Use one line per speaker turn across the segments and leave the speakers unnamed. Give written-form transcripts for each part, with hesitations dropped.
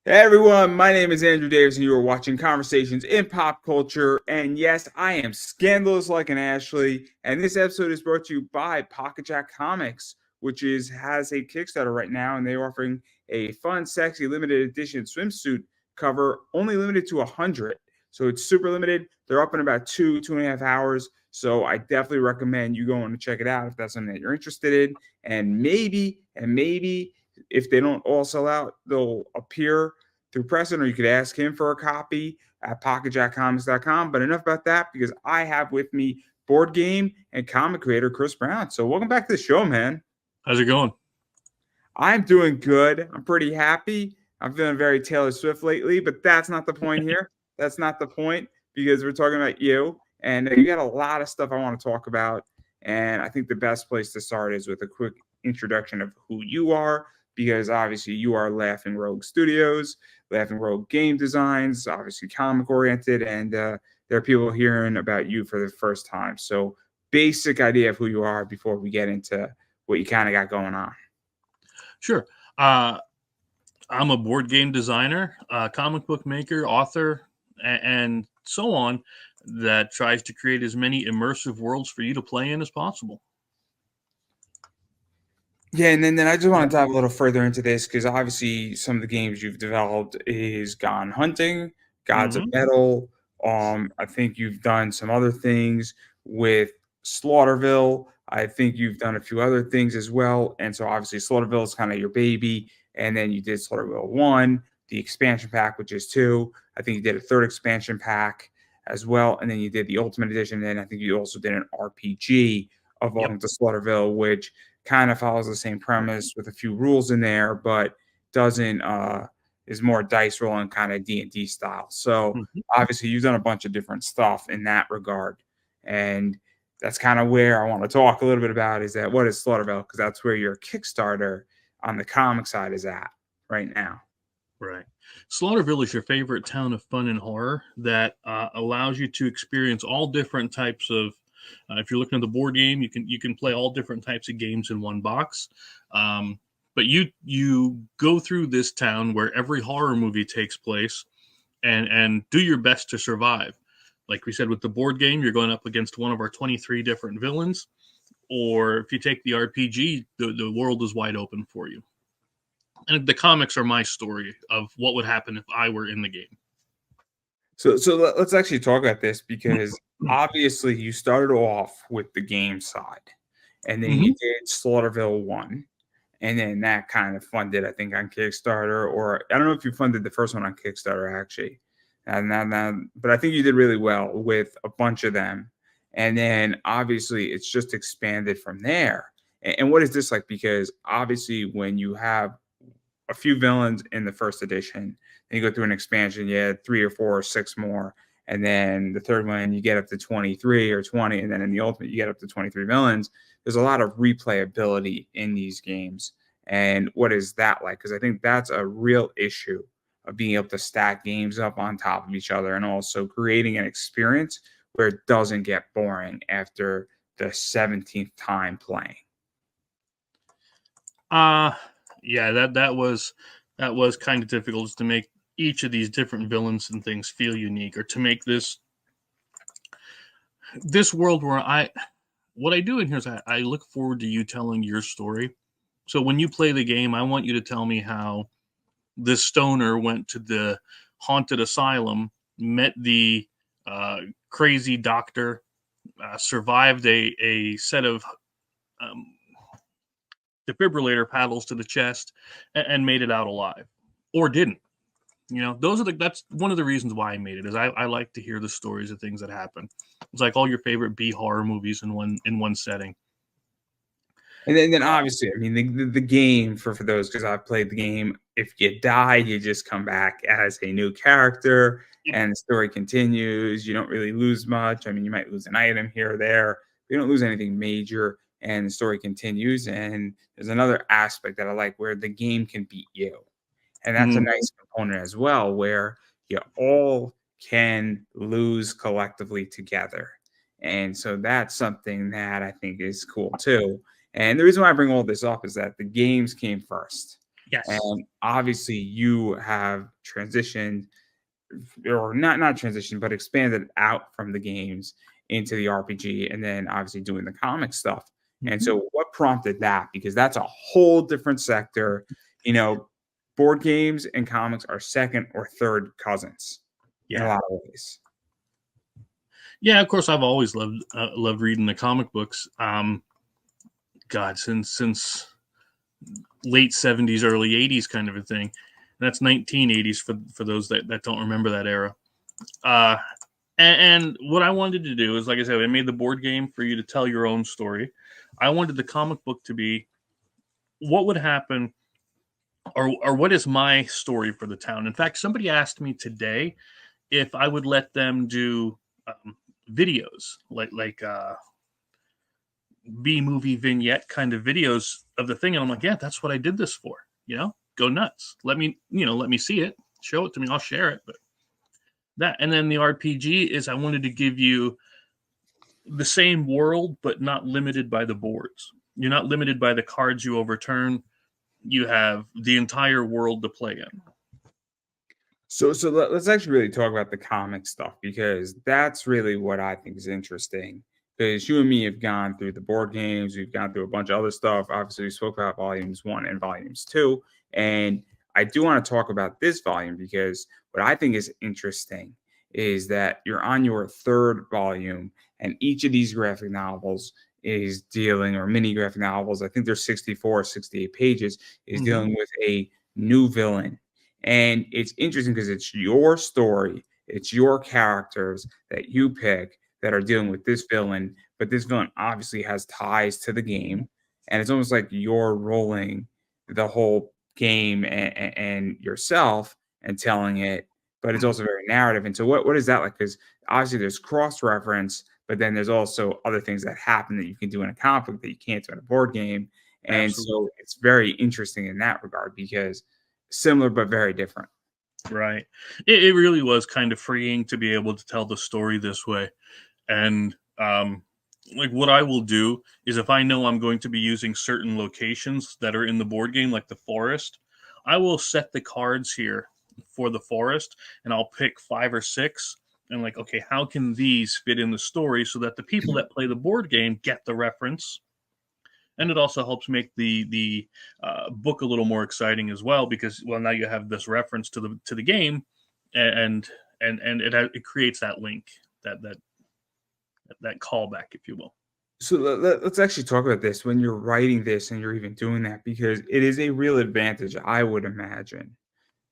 Hey everyone, my name is Andrew Davis, and you are watching Conversations in Pop Culture. And yes, I am scandalous like an Ashley. And this episode is brought to you by Pocket Jack Comics, which has a Kickstarter right now, and they're offering a fun, sexy, limited edition swimsuit cover, only limited to 100. So it's super limited. They're up in about 2.5 hours. So I definitely recommend you going to check it out if that's something that you're interested in. And maybe if they don't all sell out, they'll appear through Preston, or you could ask him for a copy at pocketjackcomics.com. But enough about that, because I have with me board game and comic creator Chris Brown. So welcome back to the show, man.
How's it going?
I'm doing good. I'm pretty happy. I'm feeling very Taylor Swift lately, but that's not the point here. That's not the point, because we're talking about you, and you got a lot of stuff I want to talk about. And I think the best place to start is with a quick introduction of who you are, because obviously you are Laughing Rogue Studios, Laughing Rogue Game Designs, obviously comic oriented, and there are people hearing about you for the first time. So, basic idea of who you are before we get into what you kind of got going on.
Sure. I'm a board game designer, comic book maker, author, and so on that tries to create as many immersive worlds for you to play in as possible.
Yeah, and then I just want to dive a little further into this, because obviously some of the games you've developed is Gone Hunting, Gods of
hmm
Metal. I think you've done some other things with Slaughterville. I think you've done a few other things as well. And so obviously Slaughterville is kind of your baby. And then you did Slaughterville 1, the expansion pack, which is 2. I think you did a third expansion pack as well. And then you did the Ultimate Edition. And I think you also did an RPG of
Yep.
Welcome to Slaughterville, which kind of follows the same premise with a few rules in there, but doesn't is more dice rolling kind of D&D style. So
hmm
obviously you've done a bunch of different stuff in that regard, and that's kind of where I want to talk a little bit about, is that what is Slaughterville, because that's where your Kickstarter on the comic side is at right now.
Right. Slaughterville is your favorite town of fun and horror that allows you to experience all different types of. If you're looking at the board game, you can play all different types of games in one box. Um, but you go through this town where every horror movie takes place, and do your best to survive. Like we said with the board game, you're going up against one of our 23 different villains. Or if you take the RPG, the world is wide open for you. And the comics are my story of what would happen if I were in the game.
So let's actually talk about this, because obviously you started off with the game side, and then you
hmm
did Slaughterville 1, and then that kind of funded, I think, on Kickstarter, or I don't know if you funded the first one on Kickstarter actually, but I think you did really well with a bunch of them, and then obviously it's just expanded from there. And what is this like? Because obviously when you have a few villains in the first edition, then you go through an expansion, you had 3 or 4 or 6 more, and then the third one you get up to 23 or 20, and then in the ultimate you get up to 23 villains. There's a lot of replayability in these games. And what is that like? Because I think that's a real issue of being able to stack games up on top of each other, and also creating an experience where it doesn't get boring after the 17th time playing.
Uh yeah, that was kind of difficult, just to make each of these different villains and things feel unique, or to make this world where what I do in here is I look forward to you telling your story. So when you play the game, I want you to tell me how this stoner went to the haunted asylum, met the crazy doctor, survived a set of um, defibrillator paddles to the chest, and made it out alive, or didn't. That's one of the reasons why I made it. Is I like to hear the stories of things that happen. It's like all your favorite B horror movies in one setting.
And then obviously, I mean, the game, for those, because I've played the game, if you die, you just come back as a new character,
Yep.
and the story continues. You don't really lose much. I mean, you might lose an item here or there, but you don't lose anything major, and the story continues. And there's another aspect that I like, where the game can beat you. And that's a
Mhm.
nice component as well, where you all can lose collectively together. And so that's something that I think is cool too. And the reason why I bring all this up is that the games came first.
Yes.
And obviously you have transitioned, or not transitioned, but expanded out from the games into the RPG, and then obviously doing the comic stuff. And
Mhm.
so what prompted that? Because that's a whole different sector. You know, board games and comics are second or third cousins in a
Yeah.
lot of ways.
Yeah, of course, I've always loved reading the comic books. God, since late '70s, early '80s, kind of a thing. And that's 1980s for those that don't remember that era. Uh, and what I wanted to do is, like I said, I made the board game for you to tell your own story. I wanted the comic book to be what would happen, or what is my story for the town. In fact, somebody asked me today if I would let them do videos, like B movie vignette kind of videos of the thing, and I'm like, yeah, that's what I did this for. Go nuts. Let me see it, show it to me, I'll share it. But that, and then the RPG is, I wanted to give you the same world, but not limited by the boards. You're not limited by the cards you overturn. You have the entire world to play in.
So let's actually really talk about the comic stuff, because that's really what I think is interesting. Because you and me have gone through the board games, we've gone through a bunch of other stuff. Obviously, we spoke about volumes one and volumes two, and I do want to talk about this volume because what I think is interesting is that you're on your third volume, and each of these graphic novels is dealing, or mini graphic novels, I think there's 64, 68 pages, is
Mhm.
dealing with a new villain. And it's interesting because it's your story, it's your characters that you pick that are dealing with this villain, but this villain obviously has ties to the game. And it's almost like you're rolling the whole game and yourself and telling it, but it's also very narrative. And so, what is that like? Because obviously there's cross reference, but then there's also other things that happen that you can do in a comic book that you can't do in a board game. And
Absolutely.
so, it's very interesting in that regard because similar but very different.
Right. It really was kind of freeing to be able to tell the story this way. And like, what I will do is, if I know I'm going to be using certain locations that are in the board game, like the forest, I will set the cards here for the forest, and I'll pick five or six. And, like, okay, how can these fit in the story so that the people that play the board game get the reference? And it also helps make the book a little more exciting as well, because, well, now you have this reference to the game, and it creates that link, that callback, if you will.
So let's actually talk about this when you're writing this and you're even doing that, because it is a real advantage, I would imagine,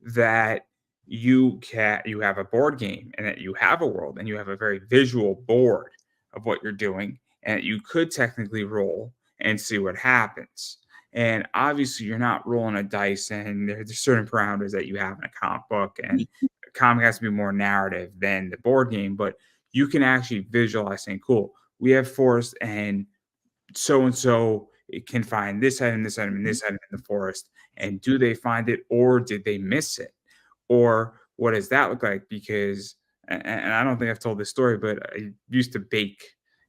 that you have a board game and that you have a world and you have a very visual board of what you're doing, and you could technically roll and see what happens. And obviously you're not rolling a dice, and there's certain parameters that you have in a comic book, and a comic has to be more narrative than the board game, but you can actually visualize saying, cool, we have forest, and so it can find this item, this item, and this item in the forest. And do they find it, or did they miss it? Or what does that look like? Because, and I don't think I've told this story, but I used to bake,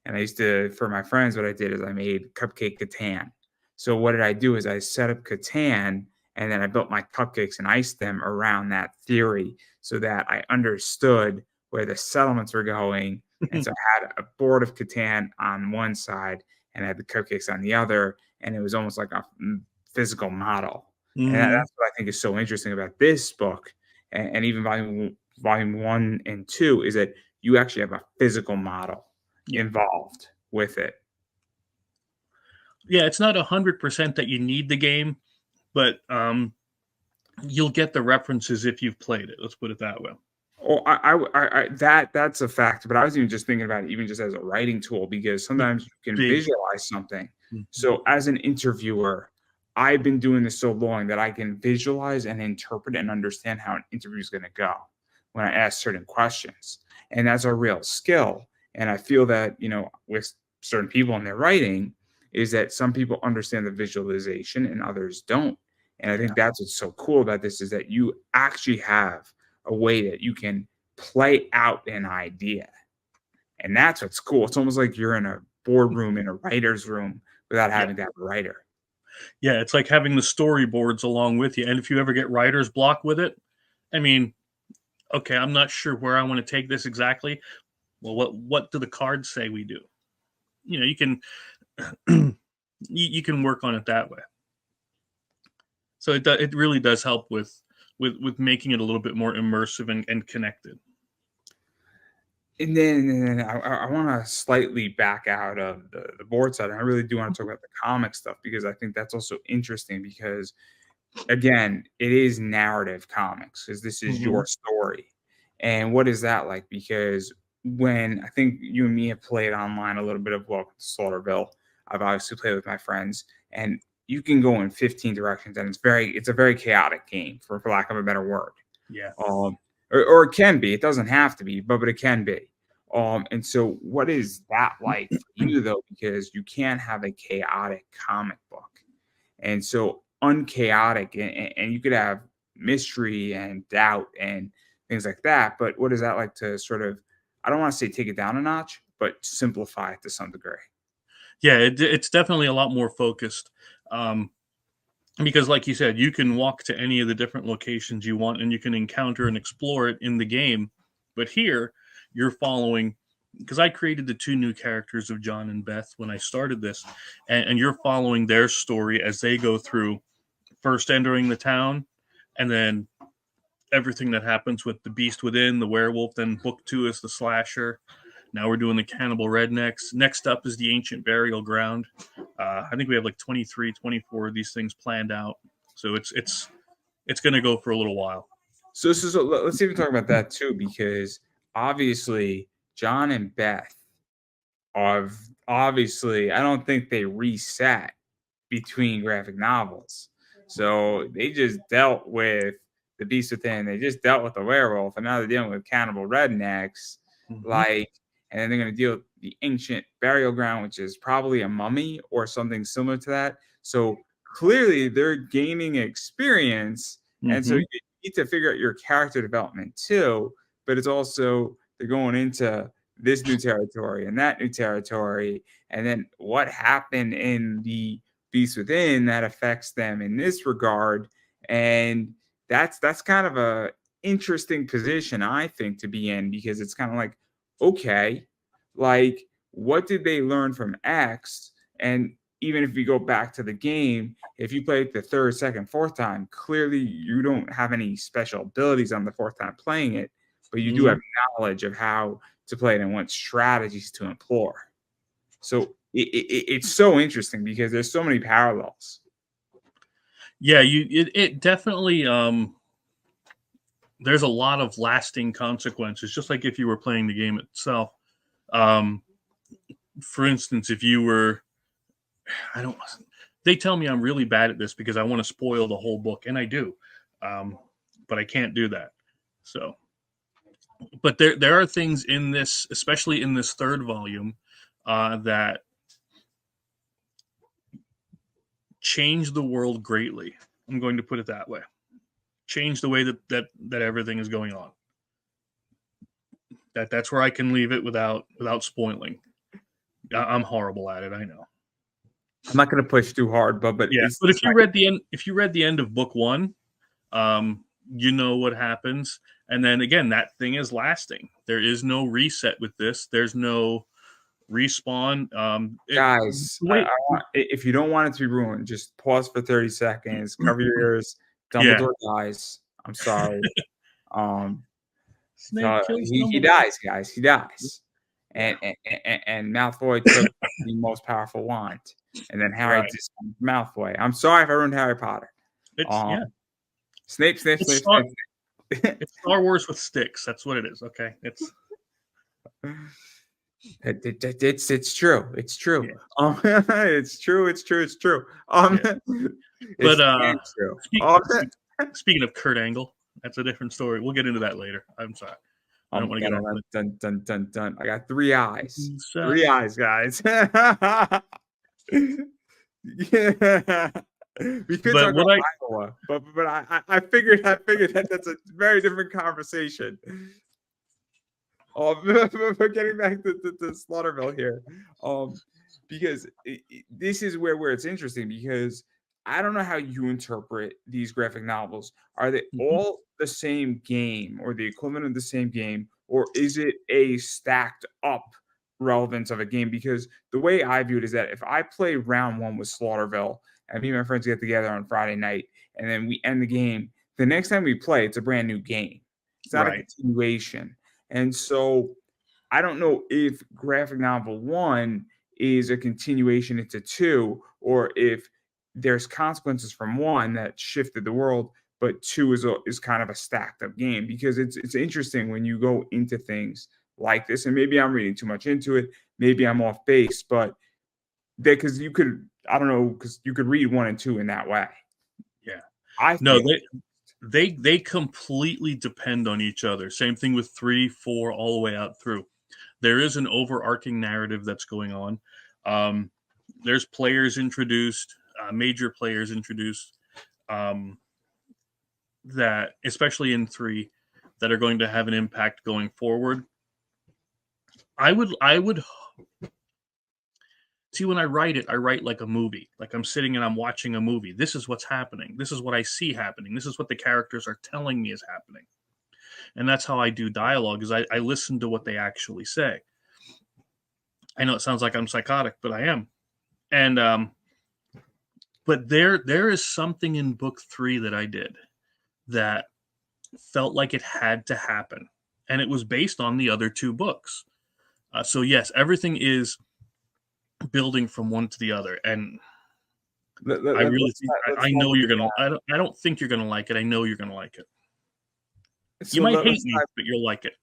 and I used to, for my friends, what I did is I made cupcake Catan. So what did I do is I set up Catan, and then I built my cupcakes and iced them around that theory so that I understood where the settlements were going. And so I had a board of Catan on one side and I had the cupcakes on the other, and it was almost like a physical model. And
Hmm.
that's what I think is so interesting about this book, and even volume one and two, is that you actually have a physical model
Yeah,
involved with it.
yeah. It's not 100% that you need the game, but you'll get the references if you've played it. Let's put it that way.
Or that's a fact, but I was even just thinking about it even just as a writing tool, because
Yeah,
sometimes you can
big.
visualize something.
Mhm.
So as an interviewer, I've been doing this so long that I can visualize and interpret and understand how an interview is going to go when I ask certain questions. And that's a real skill. And I feel that, with certain people in their writing, is that some people understand the visualization and others don't. And I
Yeah,
think that's what's so cool about this, is that you actually have a way that you can play out an idea. And that's what's cool. It's almost like you're in a boardroom, in a writer's room, without
yeah.
having to have a writer.
Yeah, it's like having the storyboards along with you. And if you ever get writer's block with it, I mean, okay, I'm not sure where I want to take this exactly. Well, what do the cards say we do? You can you can work on it that way. So it really does help with making it a little bit more immersive and connected.
And then I want to slightly back out of the board side. I really do want to talk about the comic stuff because I think that's also interesting because again, it is narrative comics because this is
Mhm.
your story. And what is that like? Because when I think you and me have played online a little bit of Welcome to Slaughterville, I've obviously played with my friends, and you can go in 15 directions, and it's a very chaotic game for lack of a better word.
Yeah.
Um, or it can be. It doesn't have to be, but it can be. And so what is that like for you though? Because you can't have a chaotic comic book. And so unchaotic, and you could have mystery and doubt and things like that. But what is that like to sort of, I don't want to say take it down a notch, but simplify it to some degree?
Yeah, it's definitely a lot more focused. Um, because like you said, you can walk to any of the different locations you want and you can encounter and explore it in the game. But here, you're following, because I created the two new characters of John and Beth when I started this, and you're following their story as they go through first entering the town, and then everything that happens with the beast within, the werewolf. Then book two is the slasher. Now we're doing the cannibal rednecks. Next up is the ancient burial ground. I think we have like 23, 24 of these things planned out. So it's going to go for a little while.
So let's even talk about that too, because obviously John and Beth are obviously, I don't think they reset between graphic novels. So they just dealt with the beast within, they just dealt with the werewolf, and now they're dealing with cannibal rednecks,
Mm-hmm.
like, and then they're gonna deal with the ancient burial ground, which is probably a mummy or something similar to that. So clearly they're gaining experience, and so
Mm-hmm.
you need to figure out your character development too, but it's also they're going into this new territory and that new territory, and then what happened in the beast within that affects them in this regard. And that's kind of a interesting position, I think, to be in, because it's kind of like, okay, like, what did they learn from X? And even if you go back to the game, if you play it the third, second, fourth time, clearly you don't have any special abilities on the fourth time playing it, but you do
Mm-hmm.
have knowledge of how to play it and what strategies to employ. So it's so interesting because there's so many parallels.
Yeah, it definitely there's a lot of lasting consequences, just like if you were playing the game itself. Um, for instance, if you were, I don't, they tell me I'm really bad at this because I want to spoil the whole book, and I do, um, but I can't do that. So, but there are things in this, especially in this third volume, that change the world greatly. I'm going to put it that way. Change the way that everything is going on. That's where I can leave it without spoiling. I'm horrible at it, I know.
I'm not going to push too hard, but
Yeah,
it's
but
it's not.
if you read the end of book one, you know what happens, and then again, that thing is lasting. There is no reset with this. There's no respawn.
Guys,
Wait,
if you don't want it to be ruined, just pause for 30 seconds, cover your ears.
yeah,
Dumbledore dies. I'm sorry. Um,
Snape
so
kills
he
Dumbledore.
dies, guys. He dies. And Malfoy took the most powerful wand, and then Harry
Right.
just Malfoy. I'm sorry if I ruined Harry Potter.
It's
Um,
yeah.
Snape, Snape,
It's
Snape,
Star,
Snape.
it's Star Wars with sticks. That's what it is. Okay.
It's true. It's true.
Yeah.
It's true. It's true. It's true.
Yeah.
It's
But
damn true.
speaking of Kurt Angle, that's a different story. We'll get into that later. I'm sorry. I don't want to get off on it.
Dun, dun, dun, dun. I got three eyes.
Inside.
Three eyes, guys. Yeah. We could
But
talk
what
about
I
Iowa, but I figured that that's a very different conversation. But getting back to Slaughterville here, because this is where it's interesting, because I don't know how you interpret these graphic novels. Are they
Mhm.
all the same game or the equivalent of the same game, or is it a stacked up relevance of a game? Because the way I view it is that if I play round one with Slaughterville and me and my friends get together on Friday night and then we end the game, the next time we play, it's a brand new game. It's not a
Right.
continuation. And so I don't know if graphic novel one is a continuation into two, or if there's consequences from one that shifted the world, but two is kind of a stacked up game because it's interesting when you go into things like this. And maybe I'm reading too much into it, maybe I'm off base, but because you could, I don't know, because you could read one and two in that way.
Yeah.
I
No,
feel.
they completely depend on each other. Same thing with 3, 4, all the way out through. There is an overarching narrative that's going on. Um, there's players introduced, major players introduced, um, that especially in 3, that are going to have an impact going forward. I would see when I write it, I write like a movie. Like I'm sitting and I'm watching a movie. This is what's happening. This is what I see happening. This is what the characters are telling me is happening. And that's how I do dialogue is I listen to what they actually say. I know it sounds like I'm psychotic, but I am. And but there is something in book 3 that I did that felt like it had to happen. And it was based on the other 2 books. So yes, everything is building from one to the other. And
Let,
I
let,
really
let's
think
let's
I
start
know
with
you're gonna. I don't think you're gonna like it. I know you're gonna like it. You
so
might
let,
hate
let's
me, but you'll like it.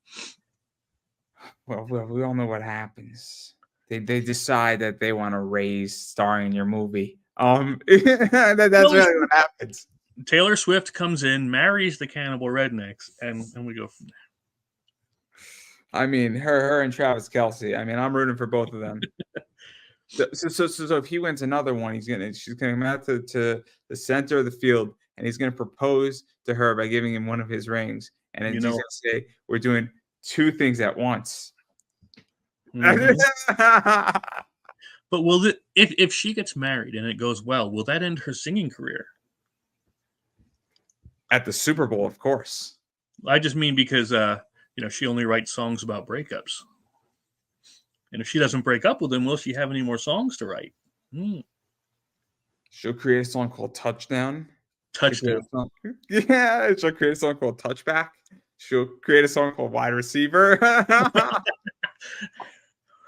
well, we all know what happens. They decide that they want to raise starring in your movie. That's
Taylor
really
Swift,
what happens.
Taylor Swift comes in, marries the cannibal rednecks, and we go from
I mean, her and Travis Kelsey. I mean, I'm rooting for both of them. So if he wins another one, she's gonna come out to the center of the field, and he's gonna propose to her by giving him one of his rings, and
there.
then he's gonna say, "We're doing two things at once."
Mhm. But will it if she gets married and it goes well, will that end her singing career?
At the Super Bowl, of course.
I just mean because she only writes songs about breakups. And if she doesn't break up with him, will she have any more songs to write? Hmm.
She'll create a song called Touchdown. She'll create
Touchdown.
a song. Yeah, she'll create a song called Touchback. She'll create a song called Wide Receiver.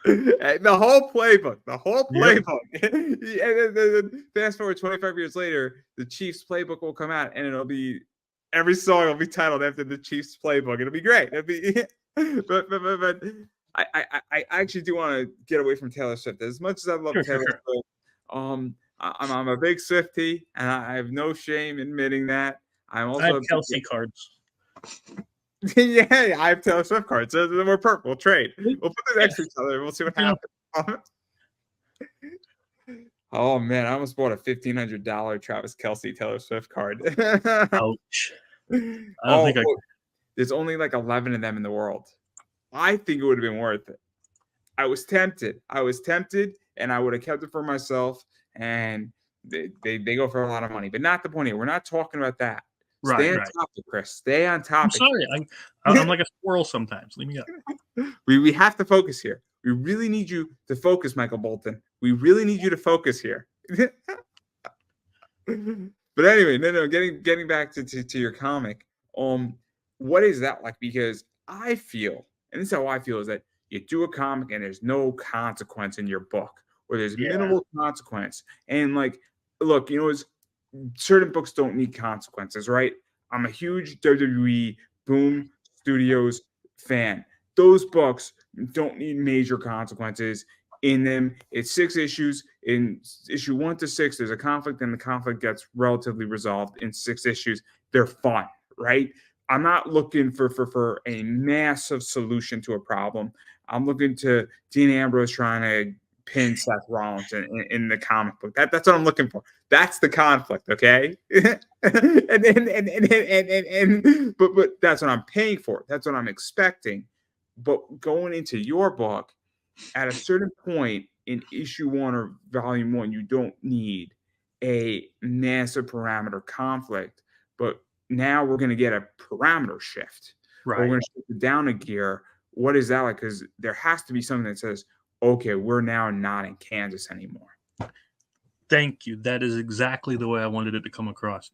The whole playbook. The whole
Yep.
playbook. And then fast forward 25 years later, the Chiefs playbook will come out and it'll be every song will be titled after the Chiefs playbook. It'll be great. It'll be but I actually do want to get away from Taylor Swift. As much as I love
Sure, sure,
Taylor
sure.
Swift, I'm a big Swiftie, and I have no shame admitting that. I'm
I have
also a big,
Kelsey cards.
yeah, I have Taylor Swift cards. So we're purple. We'll trade. We'll put them next to each other. We'll see what
You know,
happens. Oh man, I almost bought a $1,500 Travis Kelsey Taylor Swift card.
ouch. I don't
Oh,
think I
well, there's only like 11 of them in the world. I think it would have been worth it. I was tempted. And I would have kept it for myself. And they go for a lot of money, but not the point here. We're not talking about that. Stay
right,
on
right.
topic, Chris. Stay on
I'm
topic.
sorry. I'm like a squirrel sometimes. Leave me up.
We have to focus here. We really need you to focus, Michael Bolton. We really need you to focus here. But anyway, no, getting back to your comic. What is that like? Because I feel, and this is how I feel, is that you do a comic and there's no consequence in your book, or there's
Yeah.
minimal consequence. And like, look, certain books don't need consequences, right? I'm a huge WWE Boom Studios fan. Those books don't need major consequences in them. It's 6 issues. In issue 1 to 6, there's a conflict, and the conflict gets relatively resolved in 6 issues. They're fun, right? I'm not looking for a massive solution to a problem. I'm looking to Dean Ambrose trying to pin Seth Rollins in the comic book. That's what I'm looking for. That's the conflict, okay? But that's what I'm paying for. That's what I'm expecting. But going into your book, at a certain point in issue 1 or volume 1, you don't need a massive parameter conflict, but now we're going to get a parameter shift. Or we're
Right.
going to shift it down a gear. What is that like? Because there has to be something that says, okay, we're now not in Kansas anymore.
Thank you. That is exactly the way I wanted it to come across.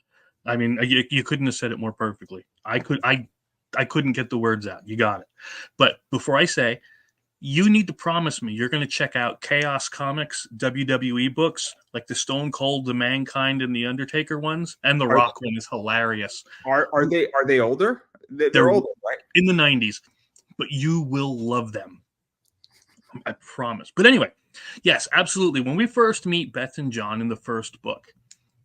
I mean, you couldn't have said it more perfectly. I couldn't get the words out. You got it. But before I say, you need to promise me you're going to check out Chaos Comics WWE books, like the Stone Cold, the Mankind, and the Undertaker ones, and the
Are
Rock one is hilarious.
they older?
They're
They're older, right?
in the 90s, but you will love them. I promise. But anyway, yes, absolutely. When we first meet Beth and John in the first book,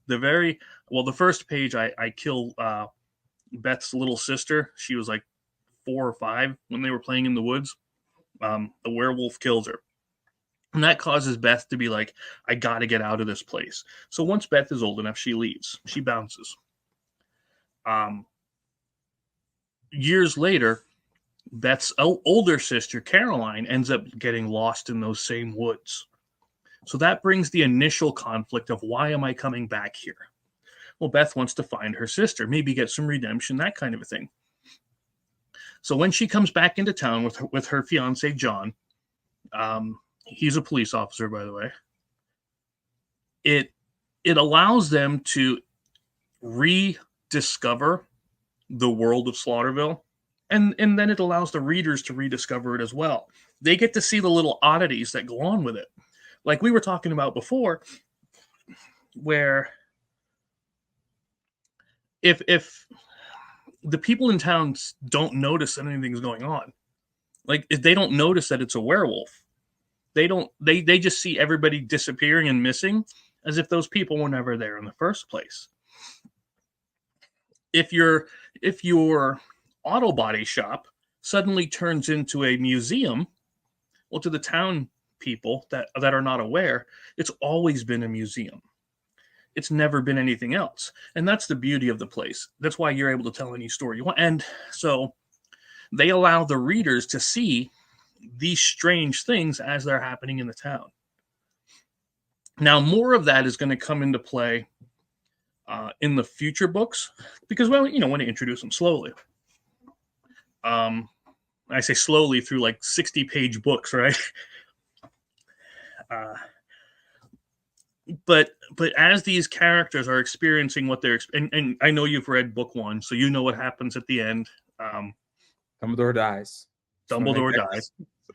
the first page, I kill Beth's little sister. She was like 4 or 5 when they were playing in the woods. The werewolf kills her. And that causes Beth to be like, I got to get out of this place. So once Beth is old enough, she leaves. She bounces. Years later, Beth's older sister, Caroline, ends up getting lost in those same woods. So that brings the initial conflict of, why am I coming back here? Well, Beth wants to find her sister, maybe get some redemption, that kind of a thing. So when she comes back into town with her fiance, John, he's a police officer, by the way, it allows them to rediscover the world of Slaughterville. And then it allows the readers to rediscover it as well. They get to see the little oddities that go on with it. Like we were talking about before, where if the people in town don't notice that anything's going on, like if they don't notice that it's a werewolf, they just see everybody disappearing and missing as if those people were never there in the first place. If your auto body shop suddenly turns into a museum, well, to the town people that are not aware, it's always been a museum. It's never been anything else. And that's the beauty of the place. That's why you're able to tell any story you want. And so they allow the readers to see these strange things as they're happening in the town. Now, more of that is going to come into play in the future books because, well, want to introduce them slowly. I say slowly through like 60-page books, right? But as these characters are experiencing what they're and I know you've read book 1, so you know what happens at the end.
Dumbledore dies.
Dumbledore dies.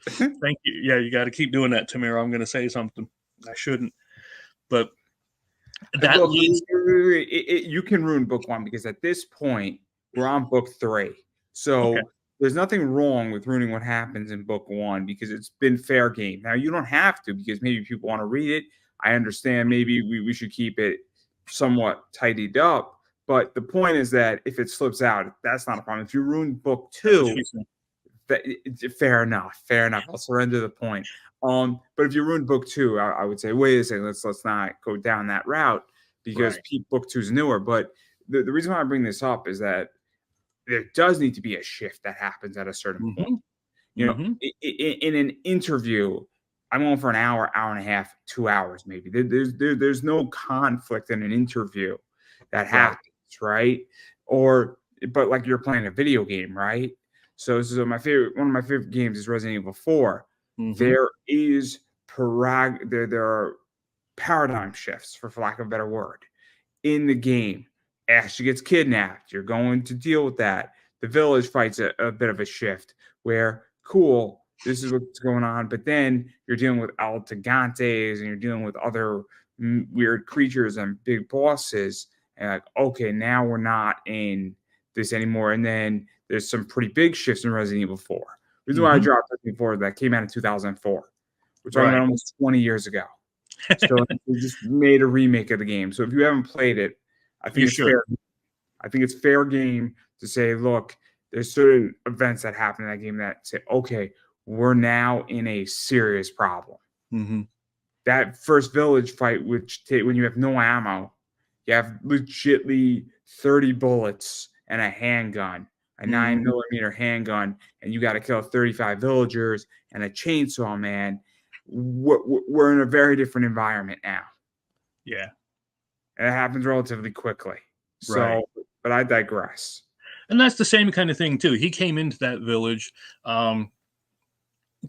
Thank you. Yeah, you got to keep doing that, Tamara. I'm going to say something. I shouldn't, but that
Look,
leads.
You can ruin book 1 because at this point we're on book 3. So okay. There's nothing wrong with ruining what happens in book 1 because it's been fair game. Now you don't have to because maybe people want to read it. I understand maybe we should keep it somewhat tidied up. But the point is that if it slips out, that's not a problem. If you ruin book 2, fair enough. I'll surrender the point. But if you ruin book 2, I would say, wait a second, let's not go down that route because right. Book 2 is newer. But the reason why I bring this up is that there does need to be a shift that happens at a certain point. In an interview, I'm going for an hour, hour and a half, 2 hours, maybe. There's no conflict in an interview that happens, right? But like you're playing a video game, right? So one of my favorite games is Resident Evil 4. There are paradigm shifts, for lack of a better word, in the game. Ashley gets kidnapped. You're going to deal with that. The village fights a bit of a shift where, cool, this is what's going on. But then you're dealing with Altagantes and you're dealing with other weird creatures and big bosses. And like, okay, now we're not in this anymore. And then there's some pretty big shifts in Resident Evil 4. The reason why I dropped Resident Evil 4 that came out in 2004. We're talking about almost 20 years ago. So we just made a remake of the game. So if you haven't played it, I think it's fair game to say, look, there's certain events that happen in that game that say, okay, we're now in a serious problem. That first village fight, when you have no ammo, you have legitly 30 bullets and a handgun, a 9mm handgun, and you got to kill 35 villagers and a chainsaw man. We're in a very different environment now.
Yeah.
And it happens relatively quickly.
Right.
So, but I digress.
And that's the same kind of thing too. He came into that village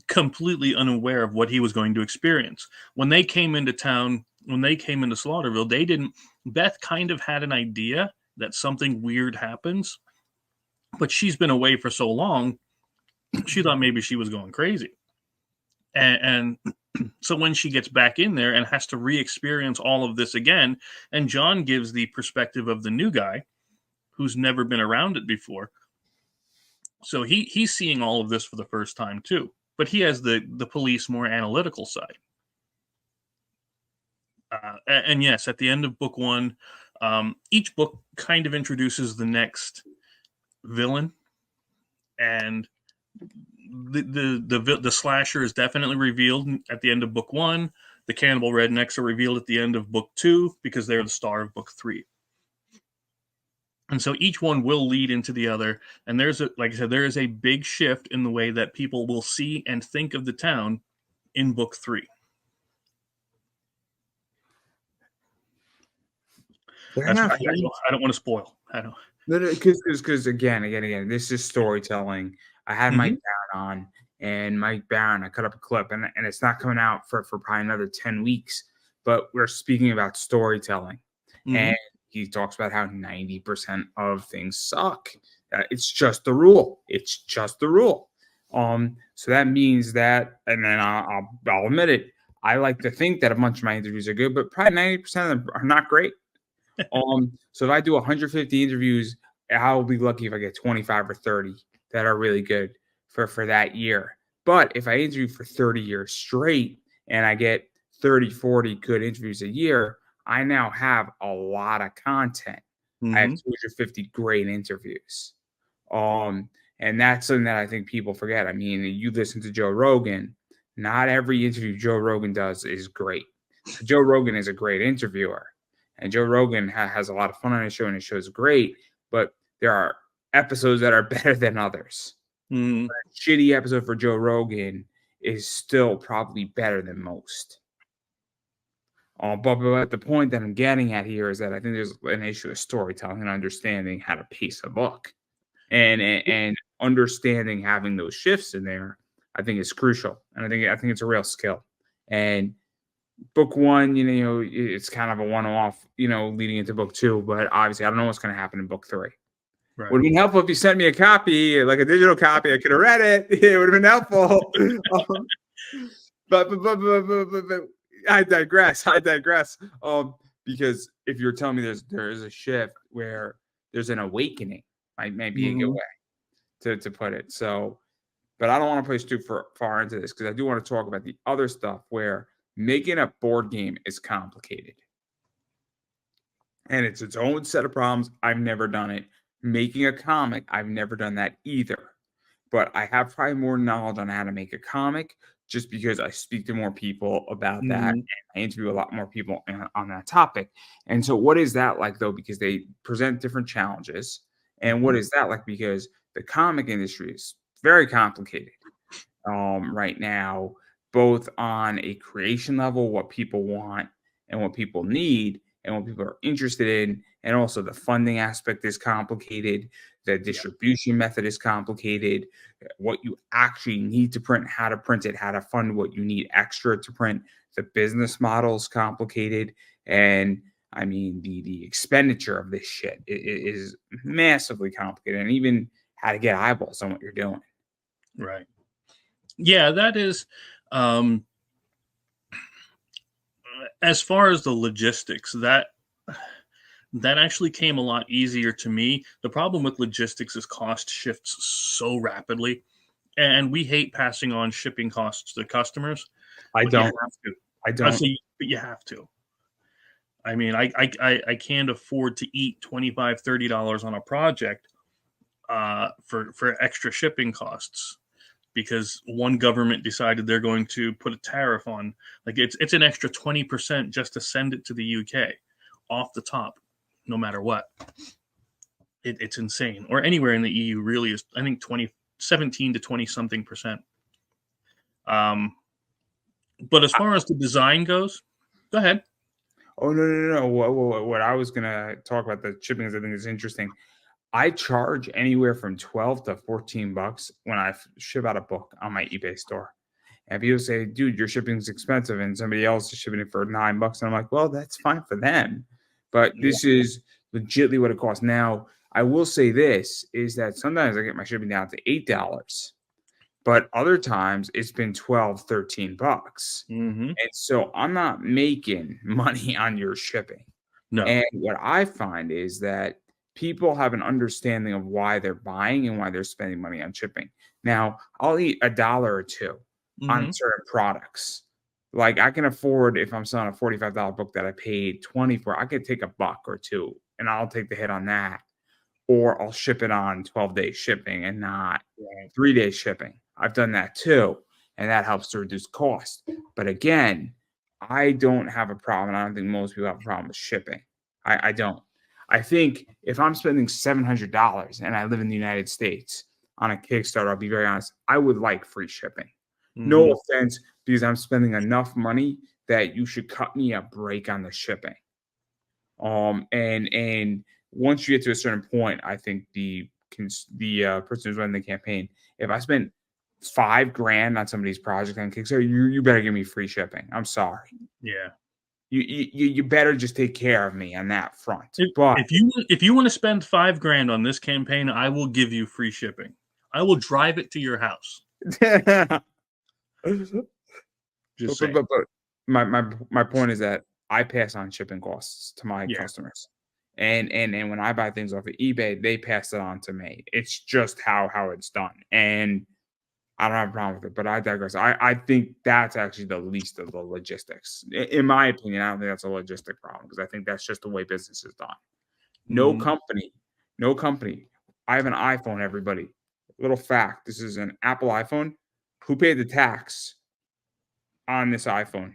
completely unaware of what he was going to experience. When they came into town, when they came into Slaughterville, they didn't. Beth kind of had an idea that something weird happens, but she's been away for so long, she thought maybe she was going crazy. And so when she gets back in there and has to re-experience all of this again, and John gives the perspective of the new guy who's never been around it before. So he's seeing all of this for the first time too. But he has the police more analytical side. And yes, at the end of book one, each book kind of introduces the next villain, and the slasher is definitely revealed at the end of book one. The cannibal rednecks are revealed at the end of book two because they're the star of book three. And so each one will lead into the other. And there's like I said, there is a big shift in the way that people will see and think of the town in book three. I don't want to spoil. I don't.
Because again, this is storytelling. I had Mike Barron on, and Mike Barron, I cut up a clip, and it's not coming out for probably another 10 weeks. But we're speaking about storytelling, and he talks about how 90% of things suck. It's just the rule. It's just the rule. So that means that, and then I'll admit it. I like to think that a bunch of my interviews are good, but probably 90% of them are not great. So if I do 150 interviews, I'll be lucky if I get 25 or 30 that are really good for that year. But if I interview for 30 years straight and I get 30, 40 good interviews a year, I now have a lot of content. I have 250 great interviews. And that's something that I think people forget. I mean, you listen to Joe Rogan, not every interview Joe Rogan does is great. Joe Rogan is a great interviewer. And Joe Rogan has a lot of fun on his show, and his show is great. But there are episodes that are better than others. A shitty episode for Joe Rogan is still probably better than most. But the point that I'm getting at here is that I think there's an issue of storytelling and understanding how to pace a book, and understanding having those shifts in there. I think is crucial, and I think it's a real skill. And book one, it's kind of a one-off, leading into book two. But obviously, I don't know what's going to happen in book three. Right. Would have been helpful if you sent me a copy, like a digital copy. I could have read it. It would have been helpful. But I digress. Because if you're telling me there is a shift where there's an awakening, might be a good way to put it. So, but I don't want to push too far into this because I do want to talk about the other stuff where making a board game is complicated. And it's its own set of problems. I've never done it. Making a comic, I've never done that either. But I have probably more knowledge on how to make a comic just because I speak to more people about that. And I interview a lot more people on that topic. And so what is that like, though? Because they present different challenges. And what is that like? Because the comic industry is very complicated right now, both on a creation level, what people want and what people need and what people are interested in. And also the funding aspect is complicated. The distribution method is complicated. What you actually need to print, how to print it, how to fund what you need extra to print. The business model is complicated. And I mean, the expenditure of this shit is massively complicated. And even how to get eyeballs on what you're doing.
Right. Yeah, that is, as far as the logistics, that actually came a lot easier to me. The problem with logistics is cost shifts so rapidly, and we hate passing on shipping costs to customers.
I don't.
But you have to. I mean, I can't afford to eat $25, $30 on a project for extra shipping costs, because one government decided they're going to put a tariff on, like it's an extra 20% just to send it to the UK off the top, no matter what. It's insane. Or anywhere in the EU really is, I think 17 to 20 something percent. But as far as the design goes, go ahead.
Oh, no. What I was gonna talk about the shipping is I think is interesting. I charge anywhere from 12 to 14 bucks when I ship out a book on my eBay store. And people say, dude, your shipping's expensive, and somebody else is shipping it for 9 bucks. And I'm like, well, that's fine for them. But
Yeah.
this is legitimately what it costs. Now, I will say this is that sometimes I get my shipping down to $8, but other times it's been 12, 13 bucks.
Mm-hmm.
And so I'm not making money on your shipping.
No.
And what I find is that people have an understanding of why they're buying and why they're spending money on shipping. Now, I'll eat a dollar or two on
Mm-hmm.
certain products. Like I can afford if I'm selling a $45 book that I paid 20 for, I could take a buck or two and I'll take the hit on that. Or I'll ship it on 12-day shipping and not
Right.
3-day shipping. I've done that too. And that helps to reduce cost. But again, I don't have a problem. I don't think most people have a problem with shipping. I don't. I think if I'm spending $700 and I live in the United States on a Kickstarter, I'll be very honest, I would like free shipping.
Mm-hmm.
No offense, because I'm spending enough money that you should cut me a break on the shipping. And once you get to a certain point, I think the person who's running the campaign, if I spent $5,000 on somebody's project on Kickstarter, you better give me free shipping. I'm sorry.
Yeah.
You better just take care of me on that front.
If,
But
if you want to spend $5,000 on this campaign, I will give you free shipping. I will drive it to your house.
but,
Just
but,
saying.
but, but my point is that I pass on shipping costs to my
Yeah.
customers. And when I buy things off of eBay, they pass it on to me. It's just how it's done. And I don't have a problem with it, but I digress. I think that's actually the least of the logistics. In my opinion, I don't think that's a logistic problem because I think that's just the way business is done. No
Mm-hmm.
company, no company. I have an iPhone, everybody. Little fact, this is an Apple iPhone. Who paid the tax on this iPhone?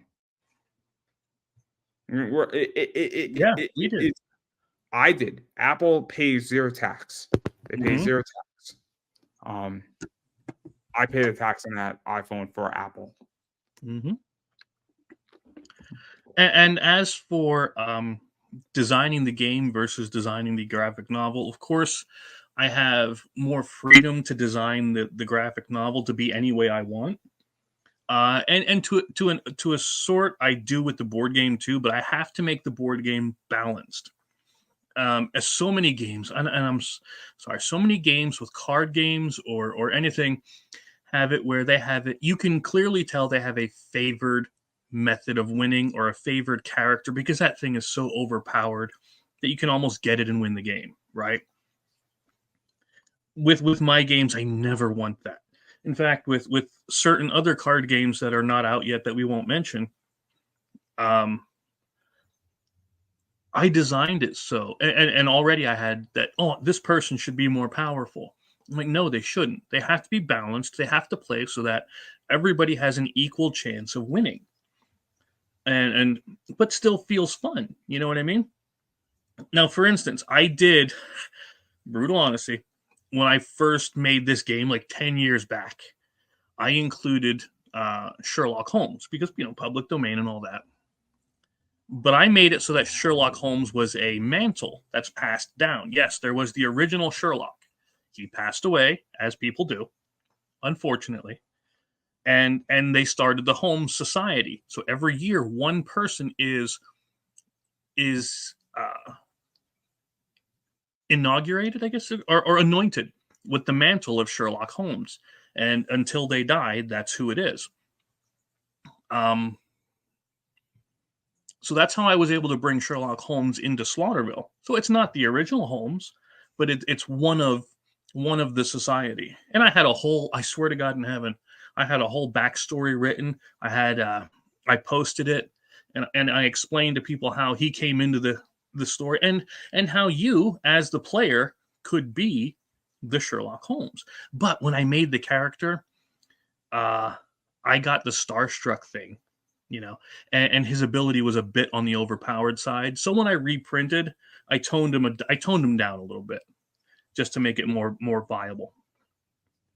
Yeah, we did.
I did. Apple pays zero tax. They pay
Mm-hmm.
zero tax. Um, I pay the tax on that iPhone for Apple.
Mm-hmm. And as for designing the game versus designing the graphic novel, of course, I have more freedom to design the graphic novel to be any way I want. And to a sort, I do with the board game too, but I have to make the board game balanced. As so many games, and sorry, so many games with card games or anything have it where they have it. You can clearly tell they have a favored method of winning or a favored character because that thing is so overpowered that you can almost get it and win the game, right? With my games, I never want that. In fact, with certain other card games that are not out yet that we won't mention, um, I designed it so, and already I had that. Oh, this person should be more powerful. I'm like, no, they shouldn't. They have to be balanced. They have to play so that everybody has an equal chance of winning, and but still feels fun. You know what I mean? Now, for instance, I did brutal honesty when I first made this game like 10 years back. I included Sherlock Holmes because public domain and all that. But I made it so that Sherlock Holmes was a mantle that's passed down. Yes, there was the original Sherlock. He passed away, as people do, unfortunately. And they started the Holmes Society. So every year, one person is inaugurated, I guess, or anointed with the mantle of Sherlock Holmes. And until they die, that's who it is. Um, So that's how I was able to bring Sherlock Holmes into Slaughterville. So it's not the original Holmes, but it's one of the society. And I had a whole, I swear to God in heaven, I had a whole backstory written. I posted it, and I explained to people how he came into the story and how you as the player could be the Sherlock Holmes. But when I made the character, uh, I got the starstruck thing, and his ability was a bit on the overpowered side. So when I reprinted, I toned him down a little bit just to make it more viable.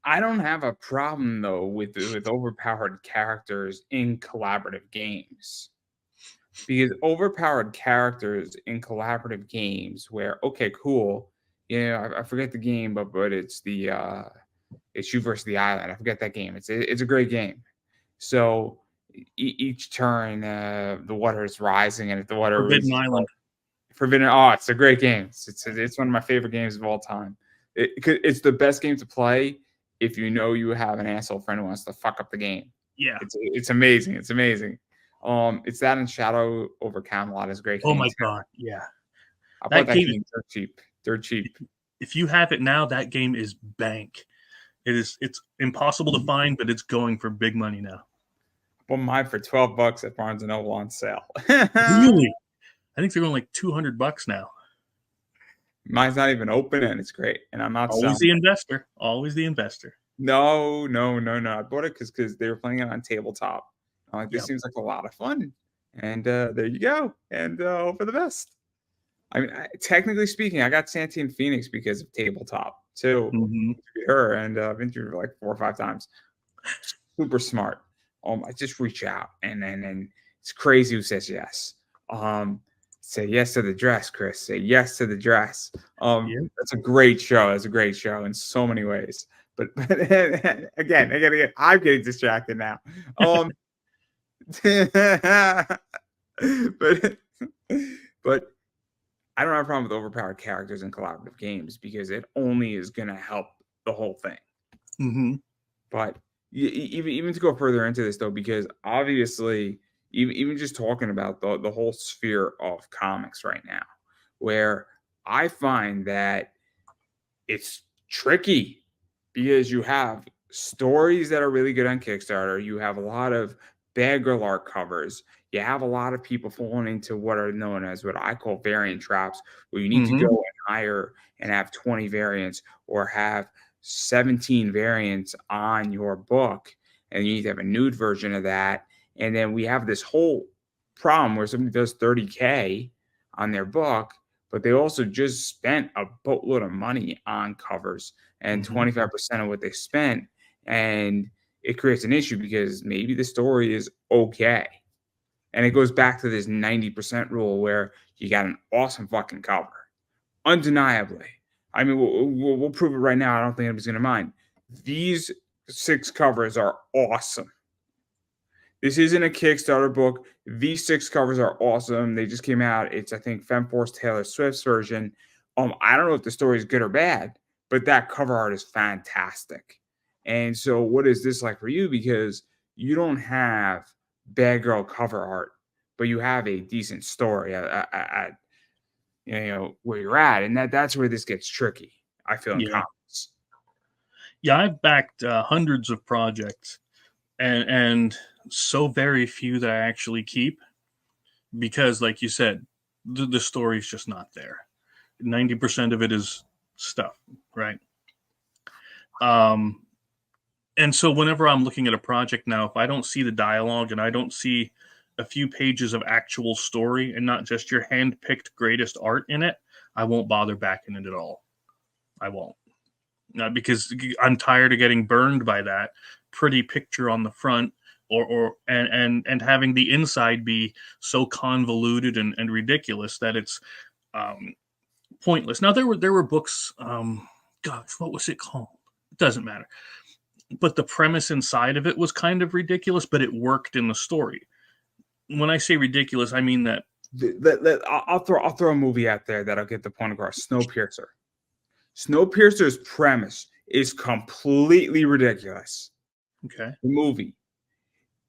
I don't have a problem though with overpowered characters in collaborative games. because overpowered characters in collaborative games where, okay, cool, I forget the game, but it's it's you versus the island. I forget that game. It's a great game. So each turn, the water is rising, and if the water
Forbidden
reaches
Island.
Forbidden, oh, it's a great game. It's one of my favorite games of all time. It's the best game to play if you know you have an asshole friend who wants to fuck up the game.
Yeah.
It's amazing. It's amazing. It's that and Shadow over Camelot is a great
Oh
game
my
too.
God. Yeah.
I
That
bought that
game
game dirt cheap. Dirt cheap.
If you have it now, that game is bank. It's impossible to find, but it's going for big money now.
Bought mine for $12 at Barnes and Noble on sale.
Really? I think they're going like $200 now.
Mine's not even open, and it's great. And I'm not
Always the investor. Always the investor.
No. I bought it because they were playing it on tabletop. I'm like, this seems like a lot of fun. And there you go. And hope for the best. I mean, technically speaking, I got Santi and Phoenix because of tabletop too.
Mm-hmm.
Her and I've interviewed her like 4 or 5 times. Super smart. I just reach out and it's crazy who says yes. Say yes to the dress, Chris. Say yes to the dress. That's a great show. That's a great show in so many ways. But again, I'm getting distracted now. But I don't have a problem with overpowered characters in collaborative games because it only is going to help the whole thing.
Mm-hmm.
But even to go further into this, though, because obviously, even just talking about the whole sphere of comics right now, where I find that it's tricky because you have stories that are really good on Kickstarter. You have a lot of bad girl art covers. You have a lot of people falling into what are known as what I call variant traps, where you need to go and hire and have 20 variants or have 17 variants on your book, and you need to have a nude version of that. And then we have this whole problem where somebody does 30K on their book, but they also just spent a boatload of money on covers and 25% of what they spent. And it creates an issue because maybe the story is okay. And it goes back to this 90% rule where you got an awesome fucking cover. Undeniably. I mean, we'll prove it right now. I don't think anybody's going to mind. These 6 covers are awesome. This isn't a Kickstarter book. These 6 covers are awesome. They just came out. It's, I think, Femforce Taylor Swift's version. I don't know if the story is good or bad, but that cover art is fantastic. And so what is this like for you? Because you don't have bad girl cover art, but you have a decent story at where you're at. And that's where this gets tricky, I feel, in comics.
Yeah, I've backed hundreds of projects and so very few that I actually keep because, like you said, the story's just not there. 90% of it is stuff, right? And so whenever I'm looking at a project now, if I don't see the dialogue and I don't see a few pages of actual story and not just your hand-picked greatest art in it, I won't bother backing it at all. I won't. Because I'm tired of getting burned by that pretty picture on the front and having the inside be so convoluted and ridiculous that it's pointless. Now there were books, gosh, what was it called? It doesn't matter. But the premise inside of it was kind of ridiculous, but it worked in the story. When I say ridiculous, I mean that.
I'll throw a movie out there that'll get the point across. Snowpiercer. Snowpiercer's premise is completely ridiculous.
Okay.
The movie.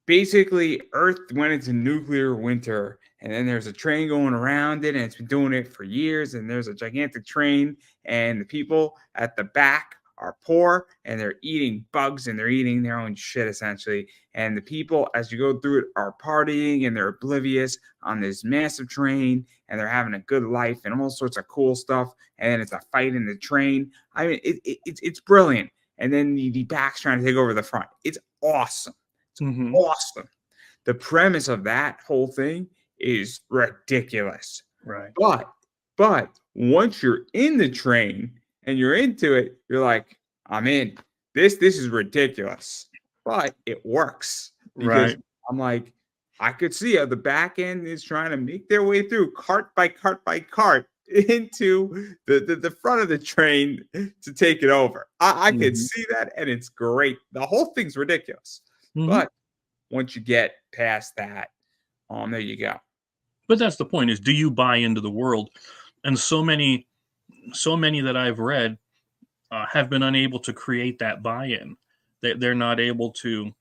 Basically, Earth went into nuclear winter, and then there's a train going around it, and it's been doing it for years, and there's a gigantic train, and the people at the back are poor, and they're eating bugs, and they're eating their own shit, essentially. And the people, as you go through it, are partying, and they're oblivious on this massive train, and they're having a good life, and all sorts of cool stuff. And then it's a fight in the train. I mean, it's brilliant. And then the back's trying to take over the front. It's awesome. It's awesome. The premise of that whole thing is ridiculous.
Right.
But once you're in the train and you're into it, you're like, I'm in. This is ridiculous. But it works. Because I'm like, I could see how the back end is trying to make their way through cart by cart by cart into the front of the train to take it over. I could
Mhm.
see that, and it's great. The whole thing's ridiculous.
Mhm.
But once you get past that, there you go.
But that's the point, is do you buy into the world? And so many that I've read, have been unable to create that buy-in. They're not able to,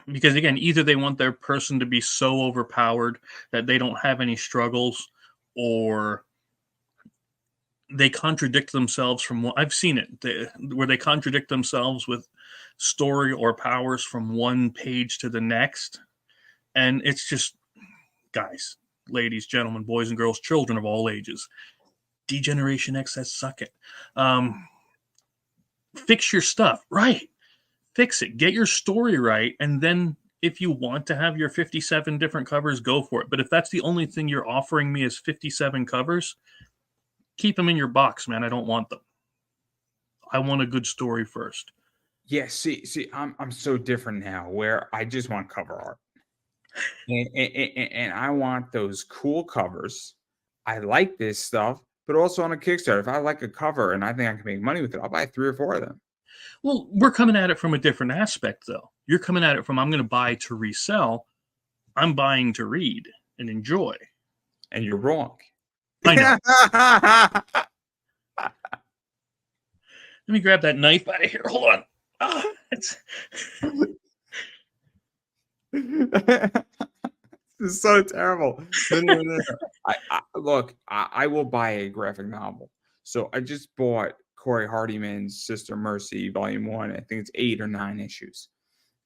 because again, either they want their person to be so overpowered that they don't have any struggles, or they contradict themselves from what I've seen where they contradict themselves with story or powers from one page to the next. And it's just, guys, ladies, gentlemen, boys and girls, children of all ages, Degeneration X says suck it. Fix your stuff, right? Fix it. Get your story right, and then if you want to have your 57 different covers, go for it. But if that's the only thing you're offering me is 57 covers, keep them in your box, man. I don't want them. I want a good story first.
Yeah, see, I'm so different now where I just want cover art. And I want those cool covers. I like this stuff, but also on a Kickstarter. If I like a cover and I think I can make money with it, I'll buy 3 or 4 of them.
Well, we're coming at it from a different aspect, though. You're coming at it from, I'm going to buy to resell. I'm buying to read and enjoy.
And you're wrong.
I know. Let me grab that knife out of here. Hold on. Oh, it's...
This is so terrible. No. Look, I will buy a graphic novel. So I just bought Corey Hardyman's Sister Mercy, Volume 1. I think it's 8 or 9 issues.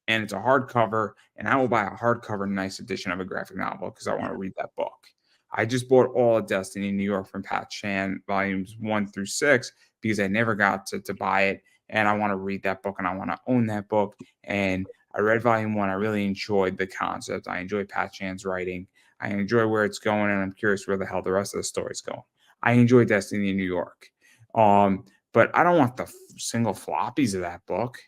And it's a hardcover, and I will buy a hardcover nice edition of a graphic novel because I want to read that book. I just bought all of Destiny New York from Pat Chan, volumes 1 through 6, because I never got to buy it, and I want to read that book, and I want to own that book. And I read volume 1. I really enjoyed the concept. I enjoy Pat Chan's writing. I enjoy where it's going, and I'm curious where the hell the rest of the story's going. I enjoy Destiny New York. But I don't want the single floppies of that book.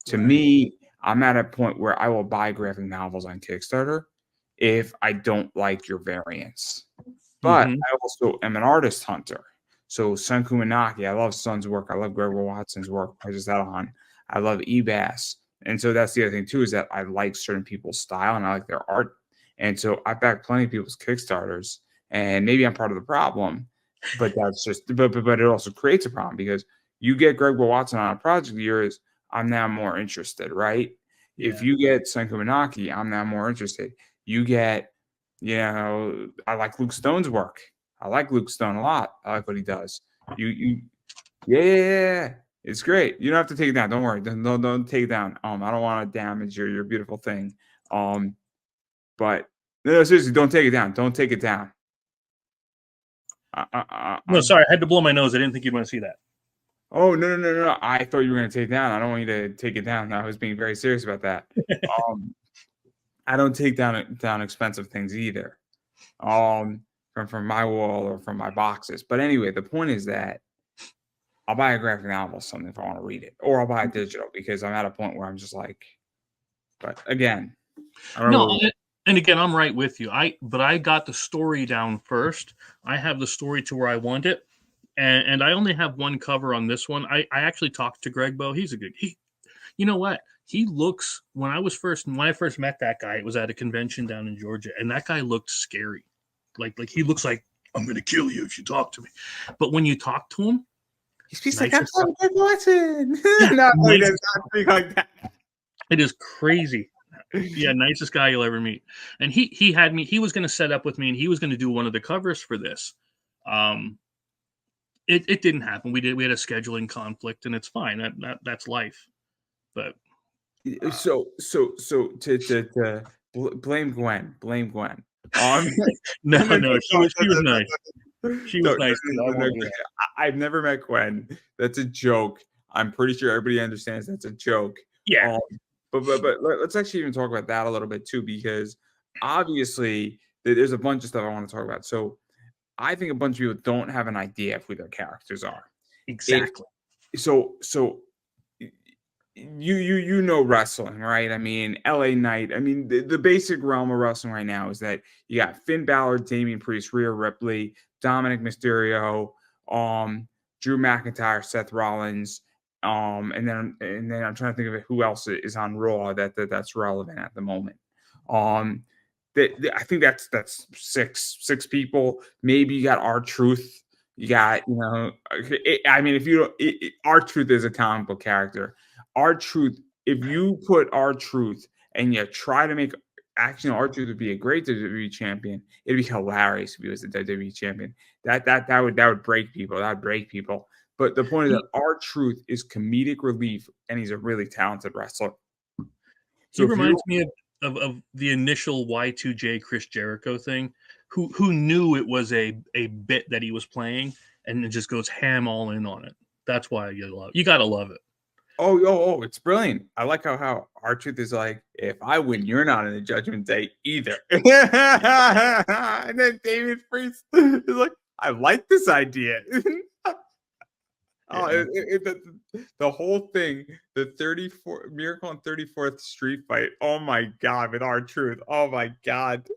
To me, I'm at a point where I will buy graphic novels on Kickstarter if I don't like your variants. But I also am an artist hunter. So Sun Kumanaki, I love Sun's work. I love Gregor Watson's work. I just had on. I love Ebass. And so that's the other thing too, is that I like certain people's style and I like their art. And so I back plenty of people's Kickstarters. And maybe I'm part of the problem, but that's just but it also creates a problem because you get Gregor Watson on a project of yours, I'm now more interested, right?
Yeah.
If you get Senko Manaki, I'm now more interested. You get, I like Luke Stone's work. I like Luke Stone a lot. I like what he does. Yeah, it's great. You don't have to take it down. Don't worry. Don't take it down. I don't want to damage your beautiful thing. But no, seriously, don't take it down. Don't take it down.
No, sorry, I had to blow my nose. I didn't think you'd want to see that.
Oh, no. I thought you were going to take it down. I don't want you to take it down. I was being very serious about that. I don't take down expensive things either. From my wall or from my boxes. But anyway, the point is that I'll buy a graphic novel or something if I want to read it. Or I'll buy it digital because I'm at a point where I'm just like, but again, I don't know.
And again, I'm right with you. But I got the story down first. I have the story to where I want it. And I only have one cover on this one. I actually talked to Greg Bow. He's a good. You know what? He looks. When I first met that guy, it was at a convention down in Georgia, and that guy looked scary. Like he looks like, I'm going to kill you if you talk to me. But when you talk to him,
he speaks like I'm Greg Watson. Like that.
It is crazy. Yeah, nicest guy you'll ever meet. And he had me. He was going to set up with me, and he was going to do one of the covers for this. It didn't happen. We had a scheduling conflict, and it's fine. That's life. But
so to blame Gwen.
No, she was nice. She was nice.
I've never met Gwen. That's a joke. I'm pretty sure everybody understands that's a joke.
Yeah.
But let's actually even talk about that a little bit too, because obviously there's a bunch of stuff I want to talk about. So I think a bunch of people don't have an idea of who their characters are.
Exactly.
So you know wrestling, right? I mean, LA Knight. I mean, the basic realm of wrestling right now is that you got Finn Balor, Damian Priest, Rhea Ripley, Dominic Mysterio, um, Drew McIntyre, Seth Rollins, and then I'm trying to think of who else is on Raw that's relevant at the moment. Um, I think that's six people. Maybe you got R-Truth. You got, I mean, if you don't, R-Truth is a comic book character. R-Truth, if you put R-Truth and you try to make, actually, R-Truth would be a great WWE champion. It'd be hilarious if he was the WWE champion. That would break people. That would break people. But the point is that R-Truth is comedic relief, and he's a really talented wrestler.
He reminds me of the initial Y2J Chris Jericho thing, who knew it was a bit that he was playing and it just goes ham all in on it. That's why you gotta love it.
Oh, it's brilliant. I like how R-Truth is like, if I win, you're not in the Judgment Day either. And then David Priest is like, I like this idea. The whole thing, the 34 Miracle on 34th Street fight. Oh my God, with R-Truth. Oh my God.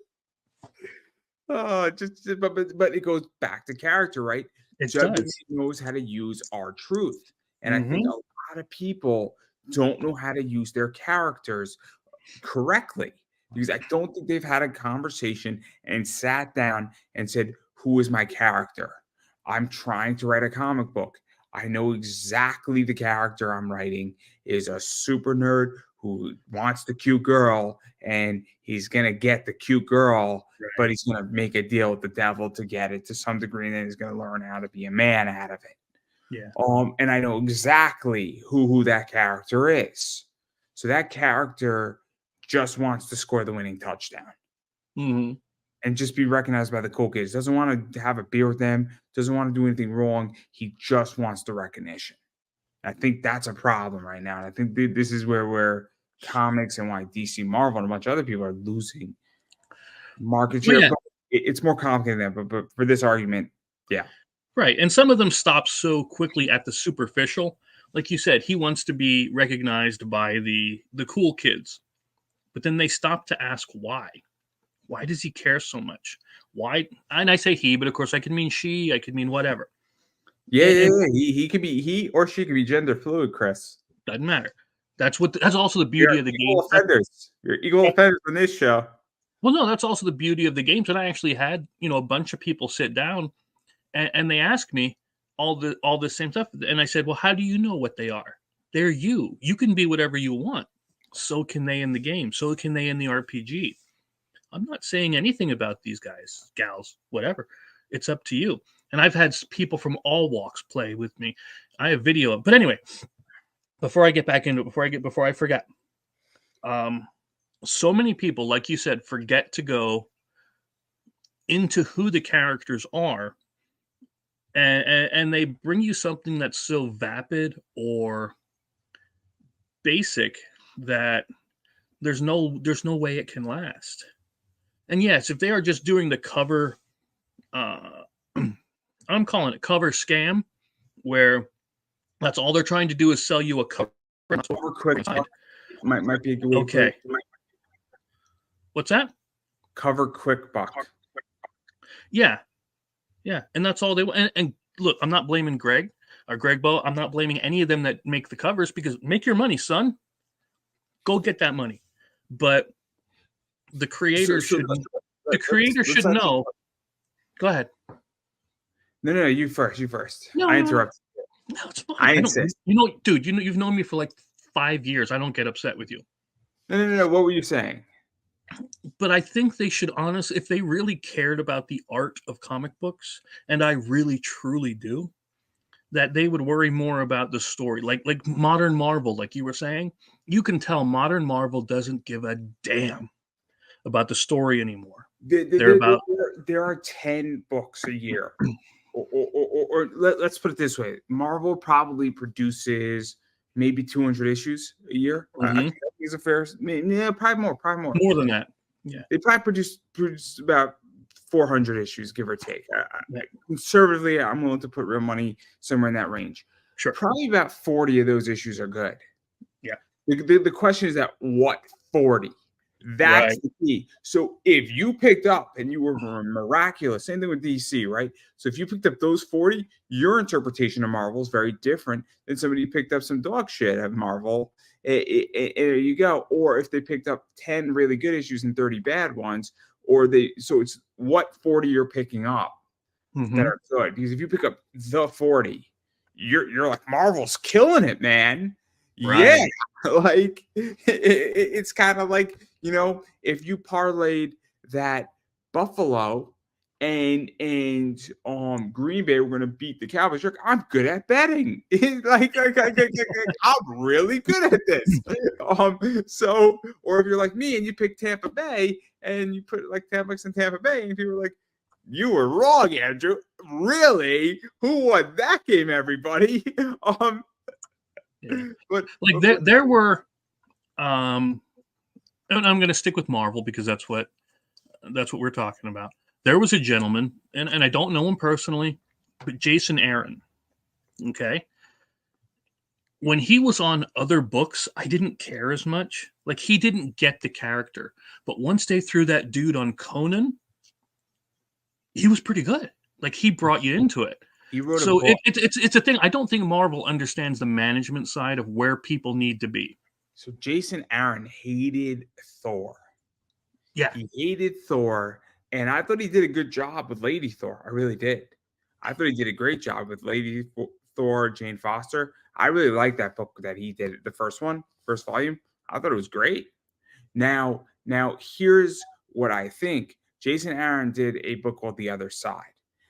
Oh, but it goes back to character, right? WWE knows how to use R-Truth, and I think a lot of people don't know how to use their characters correctly, because I don't think they've had a conversation and sat down and said, "Who is my character? I'm trying to write a comic book. I know exactly the character I'm writing is a super nerd who wants the cute girl, and he's going to get the cute girl, but he's going to make a deal with the devil to get it to some degree, and then he's going to learn how to be a man out of it."
Yeah.
And I know exactly who that character is. So that character just wants to score the winning touchdown.
Mm-hmm.
And just be recognized by the cool kids. Doesn't want to have a beer with them. Doesn't want to do anything wrong. He just wants the recognition. I think that's a problem right now. And I think this is where comics and why DC, Marvel, and a bunch of other people are losing market share.
Yeah.
It's more complicated than that. But for this argument, yeah.
Right. And some of them stop so quickly at the superficial. Like you said, he wants to be recognized by the cool kids. But then they stop to ask why. Why does he care so much? Why? And I say he, but of course I could mean she. I could mean whatever.
Yeah. He could be, he or she could be gender fluid, Chris.
Doesn't matter. That's also the beauty of the game.
Offenders. You're equal offenders on this show.
Well, no, that's also the beauty of the games. And I actually had, a bunch of people sit down and they asked me all the same stuff. And I said, well, how do you know what they are? They're you. You can be whatever you want. So can they in the game. So can they in the RPG. I'm not saying anything about these guys, gals, whatever. It's up to you. And I've had people from all walks play with me. I have video of, but anyway, before I get back into it, before I forget, so many people, like you said, forget to go into who the characters are, and they bring you something that's so vapid or basic that there's no way it can last. And yes, if they are just doing the cover, I'm calling it cover scam, where that's all they're trying to do is sell you a cover.
Quick might be a good way.
Okay. What's that?
Cover quick buck.
Yeah. And that's all they want. And look, I'm not blaming Greg or Greg Bow. I'm not blaming any of them that make the covers, because make your money, son. Go get that money. But the creators should know. Go ahead.
No, you first.
No,
I interrupted.
No, it's fine.
I insist.
Dude, you've known me for like 5 years. I don't get upset with you.
No. What were you saying?
But I think they should honestly, if they really cared about the art of comic books, and I really truly do, that they would worry more about the story. Like modern Marvel, like you were saying, you can tell modern Marvel doesn't give a damn about the story anymore.
There are 10 books a year. or let's put it this way. Marvel probably produces maybe 200 issues a year. I think it's a fair, probably more.
More than that. Yeah.
They probably produce about 400 issues, give or take. Conservatively, I'm willing to put real money somewhere in that range.
Sure.
Probably about 40 of those issues are good.
Yeah.
The question is at what 40? That's
Right.
the key. So if you picked up and you were miraculous, same thing with DC, right? So if you picked up those 40, your interpretation of Marvel is very different than somebody who picked up some dog shit of Marvel. There you go. Or if they picked up 10 really good issues and 30 bad ones, so it's what 40 you're picking up that
Mm-hmm.
are good. Because if you pick up the 40, you're like, Marvel's killing it, man. Yeah.
Right.
Like it's kind of like, if you parlayed that Buffalo and Green Bay were going to beat the Cowboys, I'm good at betting. I'm really good at this. Or if you're like me and you pick Tampa Bay and you put like 10 bucks in Tampa Bay and people are like, you were wrong, Andrew. Really? Who won that game, everybody?
Yeah.
But
Like there were, and I'm going to stick with Marvel because that's what we're talking about. There was a gentleman, and I don't know him personally, but Jason Aaron. Okay. When he was on other books, I didn't care as much. Like he didn't get the character. But once they threw that dude on Conan, he was pretty good. Like he brought you into it.
he wrote a
So
book.
it's a thing. I don't think Marvel understands the management side of where people need to be.
So Jason Aaron hated Thor.
Yeah.
He hated Thor, and I thought he did a good job with Lady Thor. I really did. I thought he did a great job with Lady Thor, Jane Foster. I really liked that book that he did, the first volume. I thought it was great. Now here's what I think. Jason Aaron did a book called The Other Side.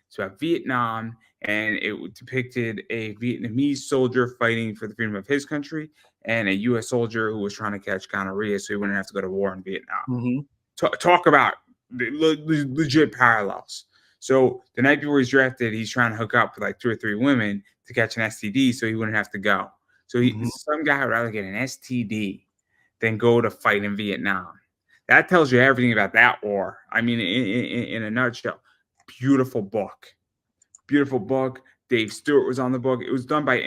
It's about Vietnam, and it depicted a Vietnamese soldier fighting for the freedom of his country and a U.S. soldier who was trying to catch gonorrhea so he wouldn't have to go to war in Vietnam.
Mm-hmm.
Talk about legit parallels. So the night before he's drafted, he's trying to hook up with like 2 or 3 women to catch an STD so he wouldn't have to go. So some guy would rather get an STD than go to fight in Vietnam. That tells you everything about that war. I mean, in a nutshell, beautiful book. Dave Stewart was on the book. It was done by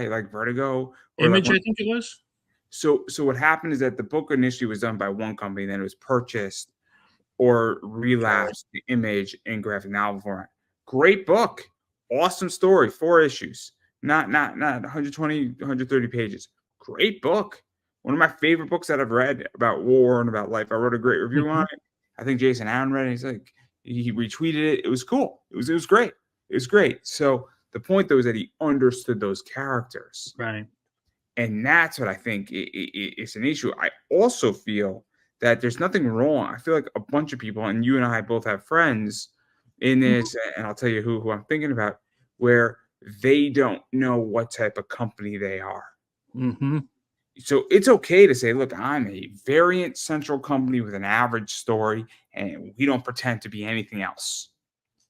like Vertigo or
Image,
like
I think it was.
So what happened is that the book initially was done by one company, then it was purchased or relapsed the Image in graphic novel format. Great book, awesome story, 4 issues, not 120, 130 pages. Great book. One of my favorite books that I've read about war and about life. I wrote a great review on it. I think Jason Aaron read it. He's like, he retweeted it. It was cool. It was great. It was great. So the point though is that he understood those characters.
Right.
And that's what I think is an issue. I also feel that there's nothing wrong. I feel like a bunch of people, and you and I both have friends in this, and I'll tell you who I'm thinking about, where they don't know what type of company they are.
Mm-hmm.
So it's okay to say, look, I'm a variant central company with an average story, and we don't pretend to be anything else.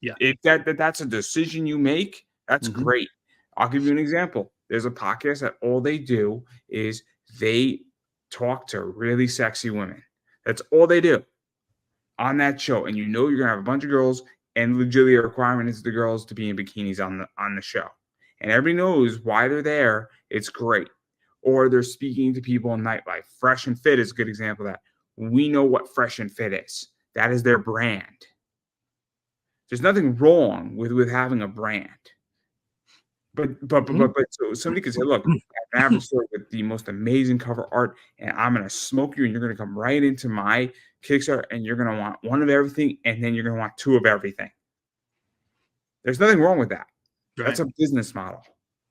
Yeah.
If that's a decision you make, that's great. I'll give you an example. There's a podcast that all they do is they talk to really sexy women. That's all they do on that show. And you're going to have a bunch of girls, and legitimately a requirement is the girls to be in bikinis on the show. And everybody knows why they're there. It's great. Or they're speaking to people in nightlife. Fresh and Fit is a good example of that. We know what Fresh and Fit is. That is their brand. There's nothing wrong with having a brand. But so somebody could say, look, I have an average story with the most amazing cover art, and I'm going to smoke you, and you're going to come right into my Kickstarter, and you're going to want one of everything, and then you're going to want 2 of everything. There's nothing wrong with that. Right. That's a business model.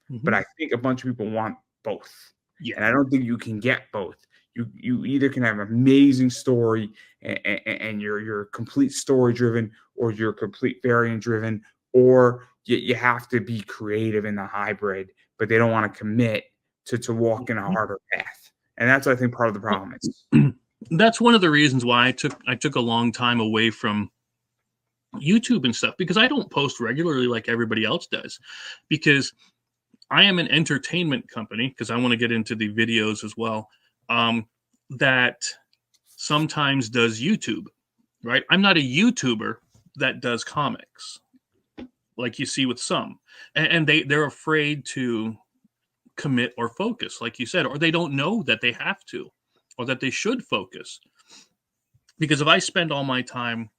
But I think a bunch of people want both. Yeah. And I don't think you can get both. You either can have an amazing story and you're complete story driven, or you're complete variant driven, or you have to be creative in the hybrid, but they don't want to commit to walk in a harder path. And that's, I think, part of the problem is.
That's one of the reasons why I took a long time away from YouTube and stuff, because I don't post regularly like everybody else does, because I am an entertainment company, because I want to get into the videos as well, that sometimes does YouTube, right? I'm not a YouTuber that does comics like you see with some, and they're afraid to commit or focus, like you said, or they don't know that they have to or that they should focus. Because if I spend all my time,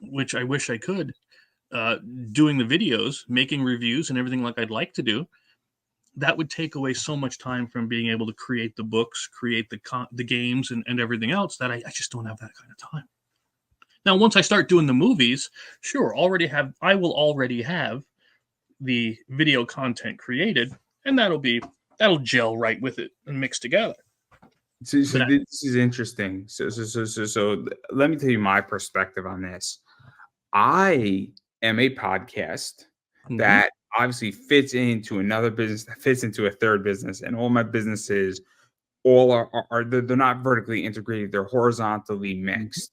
which I wish I could, doing the videos, making reviews, and everything like I'd like to do, that would take away so much time from being able to create the books, create the games, and everything else that I just don't have that kind of time. Now, once I start doing the movies, sure, I will already have the video content created, and that'll gel right with it and mix together.
So this is interesting. So let me tell you my perspective on this. I am a podcast that obviously fits into another business, that fits into a third business, and all my businesses all are they're not vertically integrated, they're horizontally mixed,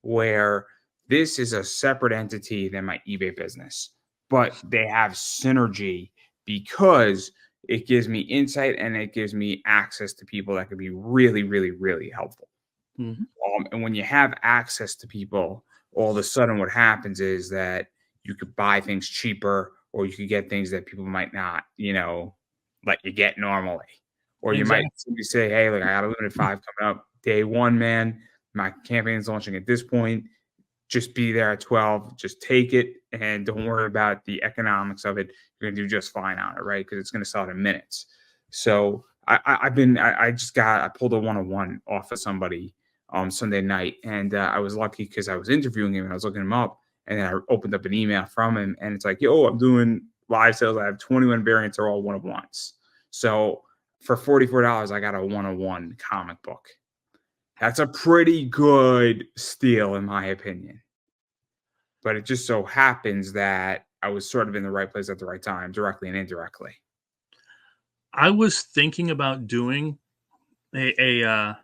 where this is a separate entity than my eBay business, but they have synergy because it gives me insight and it gives me access to people that could be really, really, really helpful. And when you have access to people, all of a sudden what happens is that you could buy things cheaper, or you could get things that people might not, let you get normally. Or you might simply say, hey, look, I got a limited 5 coming up. Day 1, man, my campaign is launching at this point. Just be there at 12. Just take it and don't worry about the economics of it. You're going to do just fine on it, right? Because it's going to sell in minutes. So I pulled a 101 off of somebody Sunday night, and I was lucky because I was interviewing him and I was looking him up, and then I opened up an email from him, and it's like, yo, I'm doing live sales. I have 21 variants, are all 101s. So for $44, I got a 101 comic book. That's a pretty good steal, in my opinion. But it just so happens that I was sort of in the right place at the right time, directly and indirectly.
I was thinking about doing an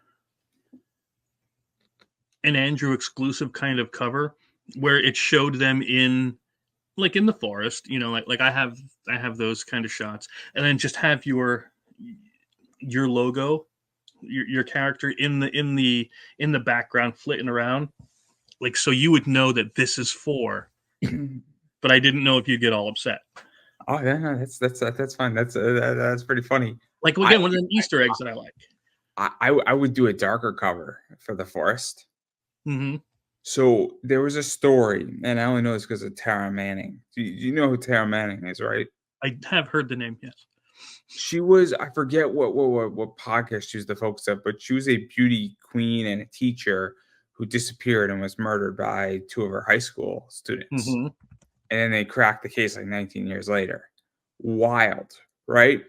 Andrew exclusive kind of cover where it showed them in the forest, like I have those kind of shots, and then just have your logo, your character in the background flitting around, like, so you would know that this is for. But I didn't know if you'd get all upset.
Oh yeah, no, that's fine. That's pretty funny.
Like, again, one of the Easter eggs that I like.
I would do a darker cover for the forest.
Mm-hmm.
So there was a story, and I only know this because of Tara Manning. Do you know who Tara Manning is, right?
I have heard the name, yes.
She was, I forget what podcast she was the focus of, but she was a beauty queen and a teacher who disappeared and was murdered by 2 of her high school students.
Mm-hmm.
And then they cracked the case like 19 years later. Wild, right?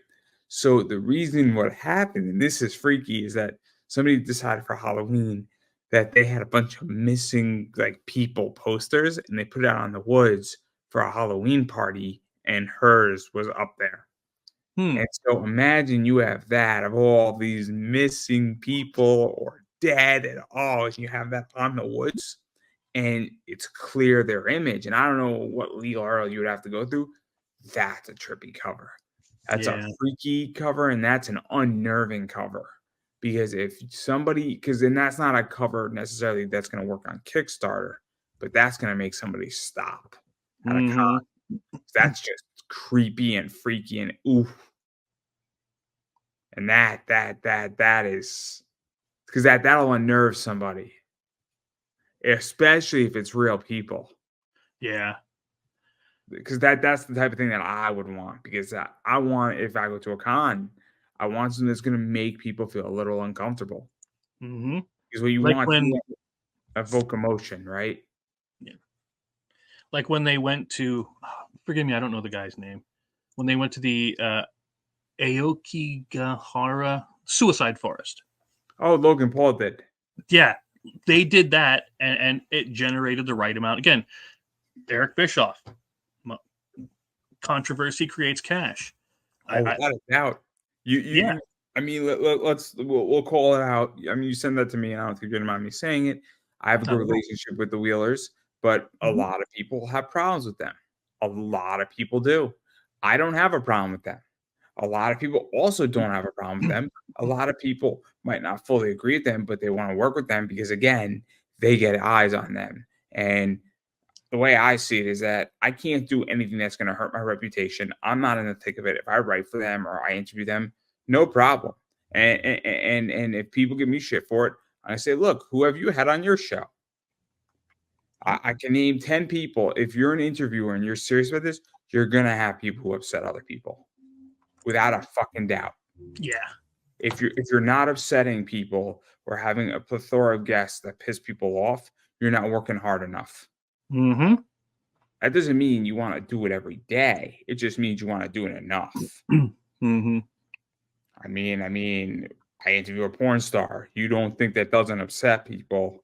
So the reason what happened, and this is freaky, is that somebody decided for Halloween that they had a bunch of missing people posters, and they put it out in the woods for a Halloween party, and hers was up there. And so imagine you have that of all these missing people or dead at all, and you have that on the woods, and it's clear their image. And I don't know what legal hurdle you would have to go through. That's a trippy cover. That's a freaky cover, and that's an unnerving cover. Because then that's not a cover necessarily that's going to work on Kickstarter, but that's going to make somebody stop at a con. That's just creepy and freaky and oof. And that is because that'll unnerve somebody, especially if it's real people.
Yeah.
Because that's the type of thing that I would want. Because I want, if I go to a con, I want something that's going to make people feel a little uncomfortable.
Mm-hmm.
Because what you want to evoke emotion, right?
Yeah. Like when they went to, forgive me, I don't know the guy's name. When they went to the Aokigahara Suicide Forest.
Oh, Logan Paul did.
Yeah, they did that, and it generated the right amount. Again, Eric Bischoff. Controversy creates cash.
Without a doubt. Yeah. I mean, we'll call it out. I mean, you send that to me, and I don't think you're going to mind me saying it. I have a good relationship with the Wheelers, but a lot of people have problems with them. A lot of people do. I don't have a problem with them. A lot of people also don't have a problem with them. A lot of people might not fully agree with them, but they want to work with them because, again, they get eyes on them. And the way I see it is that I can't do anything that's going to hurt my reputation. I'm not in the thick of it. If I write for them or I interview them, no problem. And if people give me shit for it, I say, look, who have you had on your show? I can name 10 people. If you're an interviewer and you're serious about this, you're gonna have people who upset other people, without a fucking doubt.
Yeah.
If you're not upsetting people or having a plethora of guests that piss people off, you're not working hard enough.
Mm-hmm.
That doesn't mean you want to do it every day. It just means you want to do it enough.
Mm-hmm.
I mean, I interview a porn star. You don't think that doesn't upset people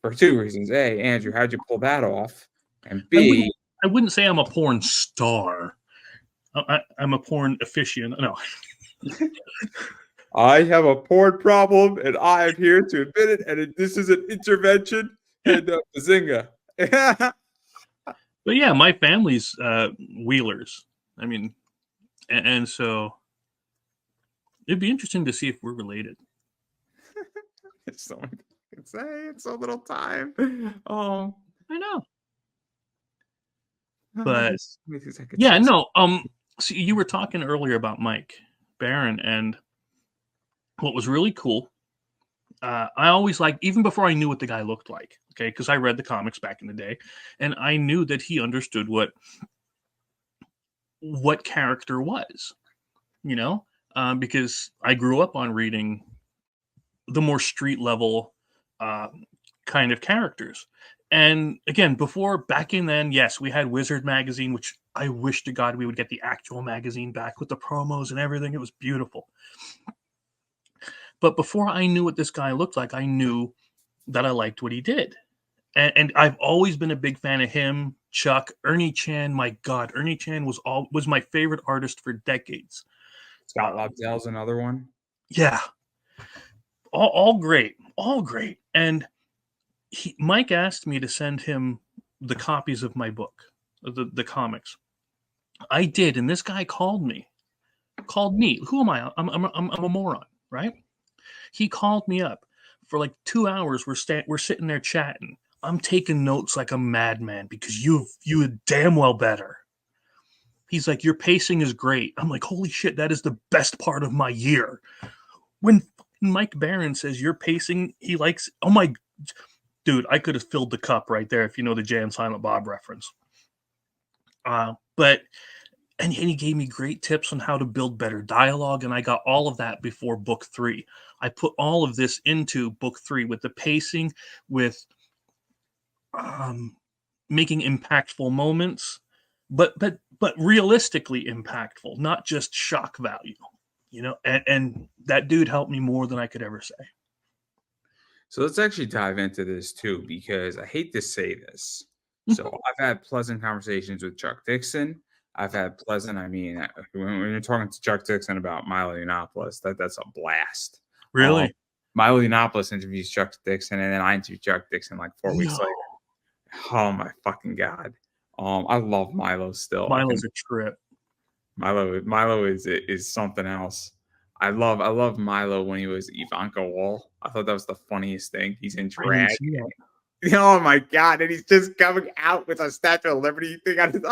for two reasons. A, Andrew, how'd you pull that off? And B,
I wouldn't say I'm a porn star. I'm a porn aficionado. No.
I have a porn problem, and I am here to admit it. And this is an intervention. And bazinga.
But yeah, my family's Wheelers. I mean, and so it'd be interesting to see if we're related.
It's so I can say it's so little time. Oh,
I know.
oh,
But
let me see
yeah, no. So you were talking earlier about Mike Barron, and what was really cool. I always liked, even before I knew what the guy looked like, okay, because I read the comics back in the day, and I knew that he understood what character was, you know, because I grew up on reading the more street level kind of characters. And again, back in then, yes, we had Wizard magazine, which I wish to God we would get the actual magazine back with the promos and everything. It was beautiful. But before I knew what this guy looked like, I knew that I liked what he did. And I've always been a big fan of him, Chuck, Ernie Chan. My God, Ernie Chan was my favorite artist for decades.
Scott Lobdell's another one.
Yeah, all great, And Mike asked me to send him the copies of my book, the comics. I did, and this guy called me. Who am I? I'm a moron, right? He called me up for like 2 hours. We're sitting there chatting. I'm taking notes like a madman because you damn well better. He's like, your pacing is great. I'm like, holy shit, that is the best part of my year. When Mike Barron says your pacing, he likes, oh my, dude, I could have filled the cup right there if you know the Jay and Silent Bob reference. But he gave me great tips on how to build better dialogue, and I got all of that before book 3. I put all of this into book 3 with the pacing, with making impactful moments, but realistically impactful, not just shock value, you know. And that dude helped me more than I could ever say.
So let's actually dive into this too, because I hate to say this. So I've had pleasant conversations with Chuck Dixon. I've had pleasant. I mean, when you're talking to Chuck Dixon about Milo Yiannopoulos, that's a blast.
Really?
Milo Yiannopoulos interviews Chuck Dixon, and then I interview Chuck Dixon like 4 weeks later. Oh my fucking God. I love Milo still.
Milo's a trip.
Milo is something else. I love Milo when he was Ivanka Wall. I thought that was the funniest thing. He's in drag. Oh my God. And he's just coming out with a Statue of Liberty thing on his,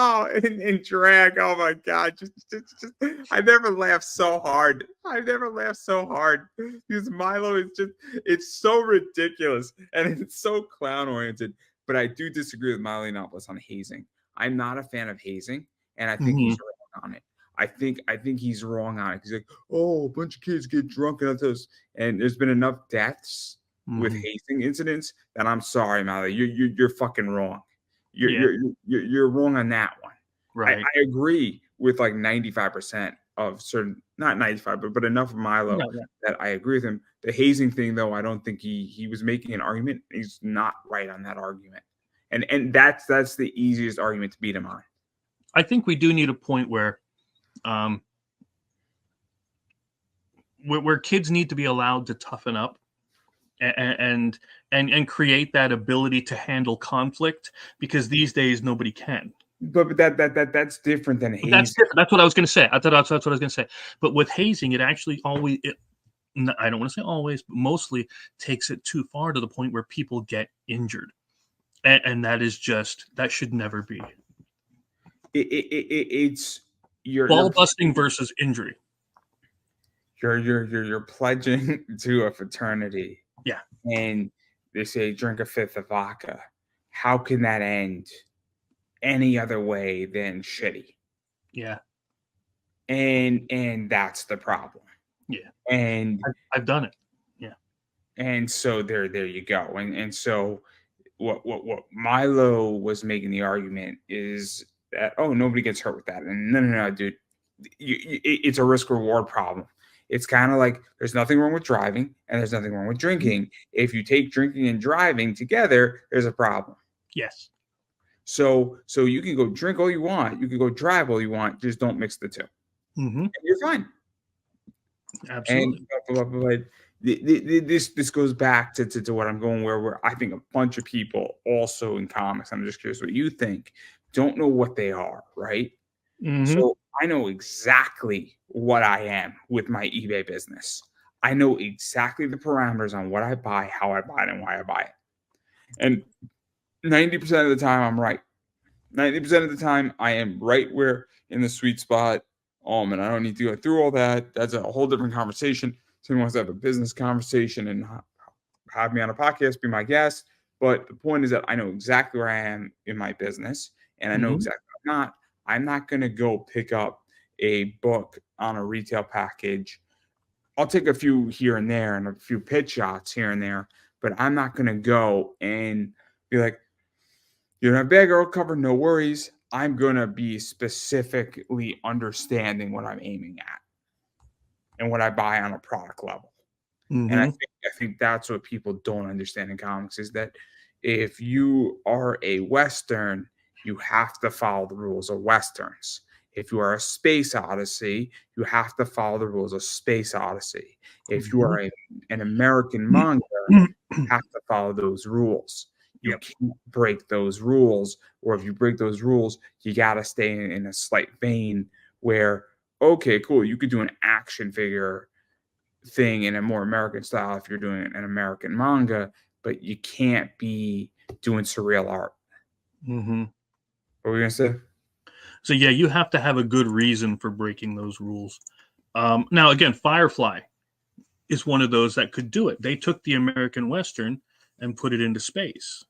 in drag. Oh my God. Just I never laughed so hard. Because Milo is it's so ridiculous and it's so clown oriented. But I do disagree with Milo Yiannopoulos on hazing. I'm not a fan of hazing, and I think he's wrong on it. I think he's wrong on it. He's like, oh, a bunch of kids get drunk and those, and there's been enough deaths with hazing incidents that I'm sorry, Milo, you're fucking wrong. You're wrong on that one.
Right.
I agree with like 95% of certain, not 95, but enough of Milo that I agree with him. The hazing thing, though, I don't think he was making an argument. He's not right on that argument, and that's the easiest argument to beat him on.
I think we do need a point where kids need to be allowed to toughen up and create that ability to handle conflict, because these days nobody can.
But that's different than hazing.
That's different. That's what I was going to say. That's what I was going to say. But with hazing, it actually always, I don't want to say always, but mostly takes it too far to the point where people get injured. And that should never be.
It's
ball busting versus injury.
you're pledging to a fraternity,
Yeah.
and they say drink a fifth of vodka. How can that end any other way than shitty?
Yeah.
And that's the problem.
Yeah.
And
I've done it. Yeah.
and so there you go. And so what Milo was making the argument is that, oh, nobody gets hurt with that. And no, dude, it's a risk reward problem. It's kind of like there's nothing wrong with driving and there's nothing wrong with drinking. If you take drinking and driving together, there's a problem.
Yes.
So you can go drink all you want, you can go drive all you want, just don't mix the two.
Mm-hmm.
And you're fine.
Absolutely.
And this goes back to what I'm going where I think a bunch of people also in comics, I'm just curious what you think, don't know what they are, right?
Mm-hmm.
So I know exactly what I am with my eBay business. I know exactly the parameters on what I buy, how I buy it, and why I buy it. And 90% of the time I'm right. 90% of the time I am right where in the sweet spot. And I don't need to go through all that. That's a whole different conversation. Someone wants to have a business conversation and have me on a podcast, be my guest. But the point is that I know exactly where I am in my business, and I know exactly what I'm not. I'm not going to go pick up a book on a retail package. I'll take a few here and there and a few pitch shots here and there, but I'm not going to go and be like, you don't have bad girl cover, no worries. I'm going to be specifically understanding what I'm aiming at and what I buy on a product level.
Mm-hmm.
And I think that's what people don't understand in comics is that if you are a Western, you have to follow the rules of Westerns. If you are a space odyssey, you have to follow the rules of Space Odyssey. If you are an American manga, you have to follow those rules. You can't break those rules, or if you break those rules, you got to stay in a slight vein where, okay, cool, you could do an action figure thing in a more American style if you're doing an American manga, but you can't be doing surreal art.
Mm-hmm.
What were you gonna say?
So yeah, you have to have a good reason for breaking those rules. Now again, Firefly is one of those that could do it. They took the American Western and put it into space,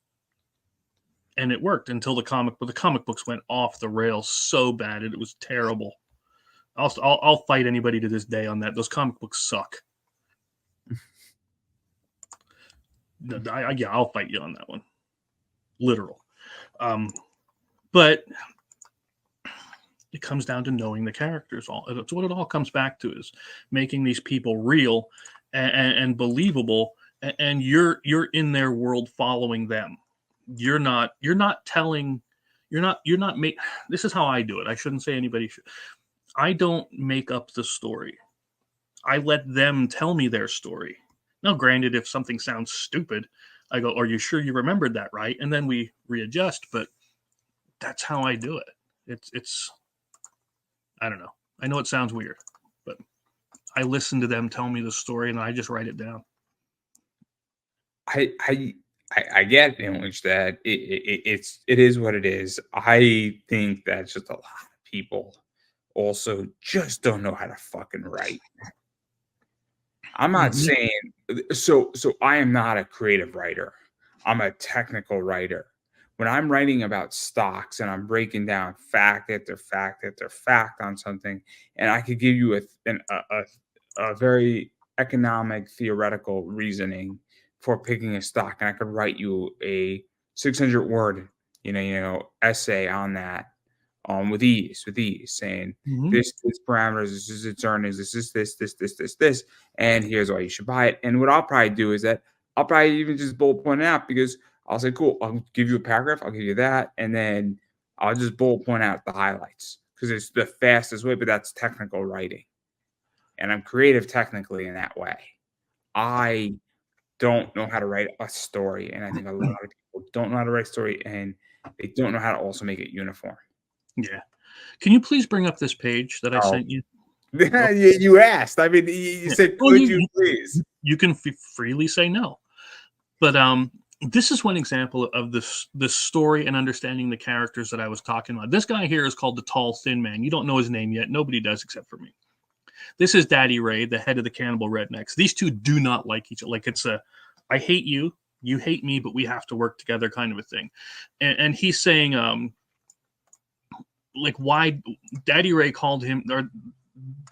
and it worked until the comic books went off the rails so bad it was terrible. I'll fight anybody to this day on that. Those comic books suck. I'll fight you on that one. Literal. But it comes down to knowing the characters. That's what it all comes back to, is making these people real and believable. And you're in their world, following them. You're not make. This is how I do it. I shouldn't say anybody should. I don't make up the story. I let them tell me their story. Now, granted, if something sounds stupid, I go, "Are you sure you remembered that right?" And then we readjust. But that's how I do it. It's I don't know. I know it sounds weird, but I listen to them tell me the story and I just write it down.
I get in which that it is what it is. I think that just a lot of people also just don't know how to fucking write. I'm not saying so I am not a creative writer. I'm a technical writer. When I'm writing about stocks and I'm breaking down fact after fact after fact on something, and I could give you a very economic theoretical reasoning for picking a stock, and I could write you a 600 word essay on that with ease, saying this parameters, this is its earnings, this is this, and here's why you should buy it. And what I'll probably do is that I'll probably even just bullet point out, because I'll say, cool, I'll give you a paragraph, I'll give you that, and then I'll just bullet point out the highlights because it's the fastest way, but that's technical writing. And I'm creative technically in that way. I don't know how to write a story, and I think a lot of people don't know how to write a story, and they don't know how to also make it uniform.
Yeah. Can you please bring up this page that I sent you?
You asked. I mean, you said, could you please?
You can freely say no. But this is one example of this story and understanding the characters that I was talking about. This guy here is called the Tall Thin Man. You don't know his name yet. Nobody does except for me. This is Daddy Ray, the head of the Cannibal Rednecks. These two do not like each other. Like it's a, I hate you, you hate me, but we have to work together kind of a thing. And he's saying, like why Daddy Ray called him, or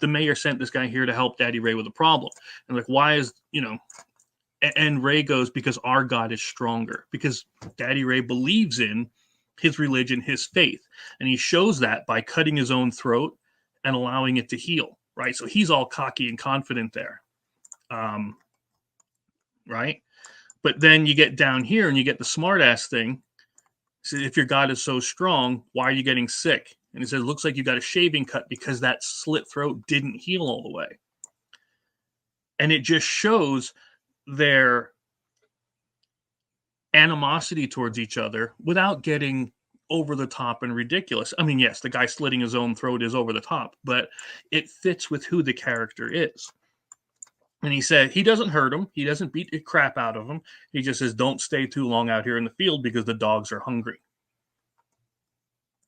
the mayor sent this guy here to help Daddy Ray with a problem. And like, why is, and Ray goes, because our God is stronger, because Daddy Ray believes in his religion, his faith. And he shows that by cutting his own throat and allowing it to heal. Right. So he's all cocky and confident there. Right. But then you get down here and you get the smart ass thing. So if your God is so strong, why are you getting sick? And he says, looks like you got a shaving cut because that slit throat didn't heal all the way. And it just shows their animosity towards each other without getting over the top and ridiculous. I mean, yes, the guy slitting his own throat is over the top, but it fits with who the character is. And he said he doesn't hurt him. He doesn't beat the crap out of him. He just says, don't stay too long out here in the field because the dogs are hungry.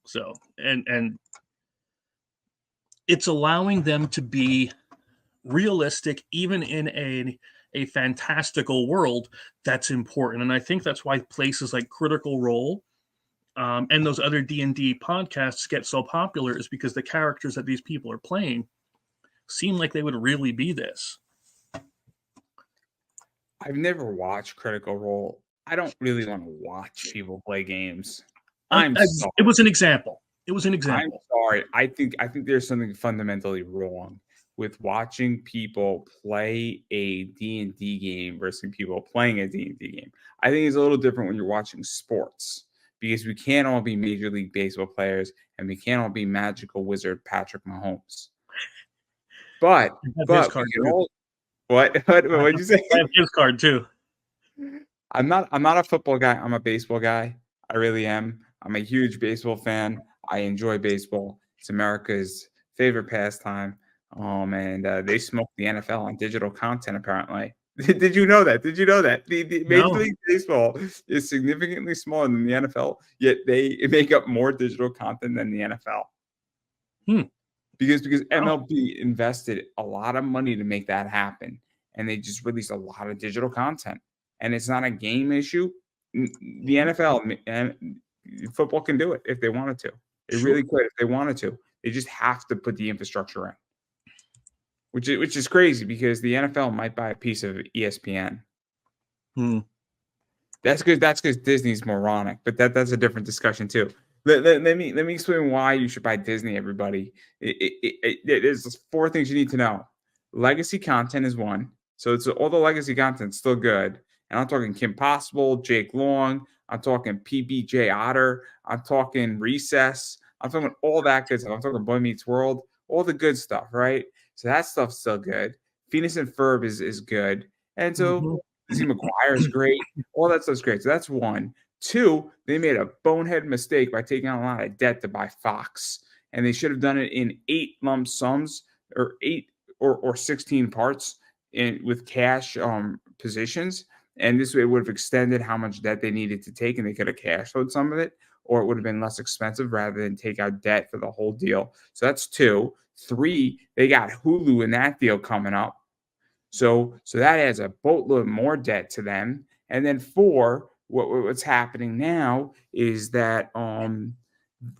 So, and it's allowing them to be realistic, even in a fantastical world that's important. And I think that's why places like Critical Role and those other D&D podcasts get so popular, is because the characters that these people are playing seem like they would really be this.
I've never watched Critical Role. I don't really want to watch people play games.
It was an example. It was an example.
I'm sorry. I think there's something fundamentally wrong with watching people play a D&D game versus people playing a D&D game. I think it's a little different when you're watching sports, because we can't all be Major League Baseball players and we can't all be magical wizard Patrick Mahomes. But what'd you say?
I have his card too.
I'm not a football guy. I'm a baseball guy. I really am. I'm a huge baseball fan. I enjoy baseball. It's America's favorite pastime. And they smoke the NFL on digital content, apparently. Did you know that? The Major League Baseball is significantly smaller than the NFL, yet they make up more digital content than the NFL. Because MLB invested a lot of money to make that happen, and they just released a lot of digital content. And it's not a game issue. The NFL and football can do it if they wanted to. They really could if they wanted to. They just have to put the infrastructure in, which is crazy because the NFL might buy a piece of ESPN. That's because Disney's moronic, but that's a different discussion too. Let me explain why you should buy Disney, everybody. There's 4 things you need to know. Legacy content is one. So it's all the legacy content's still good. And I'm talking Kim Possible, Jake Long. I'm talking PBJ Otter. I'm talking Recess. I'm talking all that good stuff. I'm talking Boy Meets World. All the good stuff, right? So that stuff's still good. Phineas and Ferb is good. And so Lizzie McGuire is great. All that stuff's great. So that's one. 2, they made a bonehead mistake by taking on a lot of debt to buy Fox. And they should have done it in 8 lump sums or 8 or 16 parts with cash positions. And this way it would have extended how much debt they needed to take, and they could have cash flowed some of it, or it would have been less expensive rather than take out debt for the whole deal. So that's 2. 3, they got Hulu in that deal coming up. So that adds a boatload more debt to them. And then 4, what's happening now is that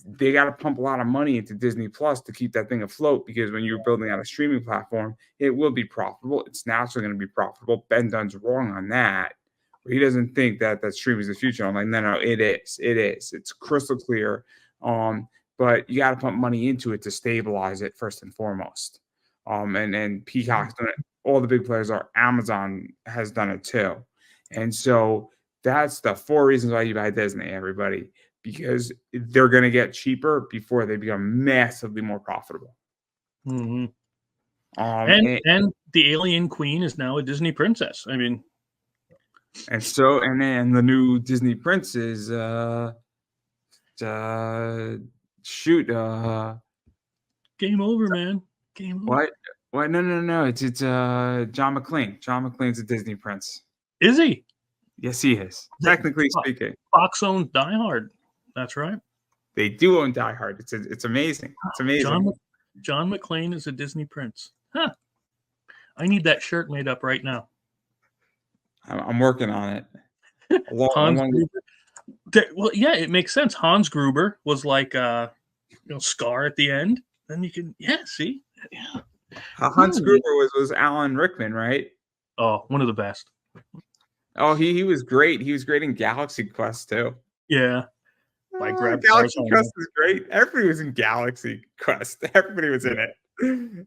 they got to pump a lot of money into Disney Plus to keep that thing afloat, because when you're building out a streaming platform, it will be profitable. It's naturally going to be profitable. Ben Dunn's wrong on that. He doesn't think that streaming is the future. I'm like, no, it is. It's crystal clear. But you got to pump money into it to stabilize it first and foremost. And Peacock's done it. All the big players are. Amazon has done it too. And so that's the 4 reasons why you buy Disney, everybody, because they're going to get cheaper before they become massively more profitable.
And the Alien Queen is now a Disney princess. I mean,
and then the new Disney prince is
game over, man. Game over.
What? No. It's John McClane. John McClane's a Disney prince.
Is he?
Yes, he is. Technically speaking.
Fox owns Die Hard. That's right.
They do own Die Hard. It's amazing. It's amazing.
John McClane is a Disney prince. Huh. I need that shirt made up right now.
I'm working on it.
Hans Gruber. Well, yeah, it makes sense. Hans Gruber was like Scar at the end. Then you can, see, yeah.
Hans Gruber was Alan Rickman, right?
Oh, one of the best.
Oh, he was great. He was great in Galaxy Quest too.
Yeah.
Galaxy Quest was great. Everybody was in Galaxy Quest. Everybody was in it.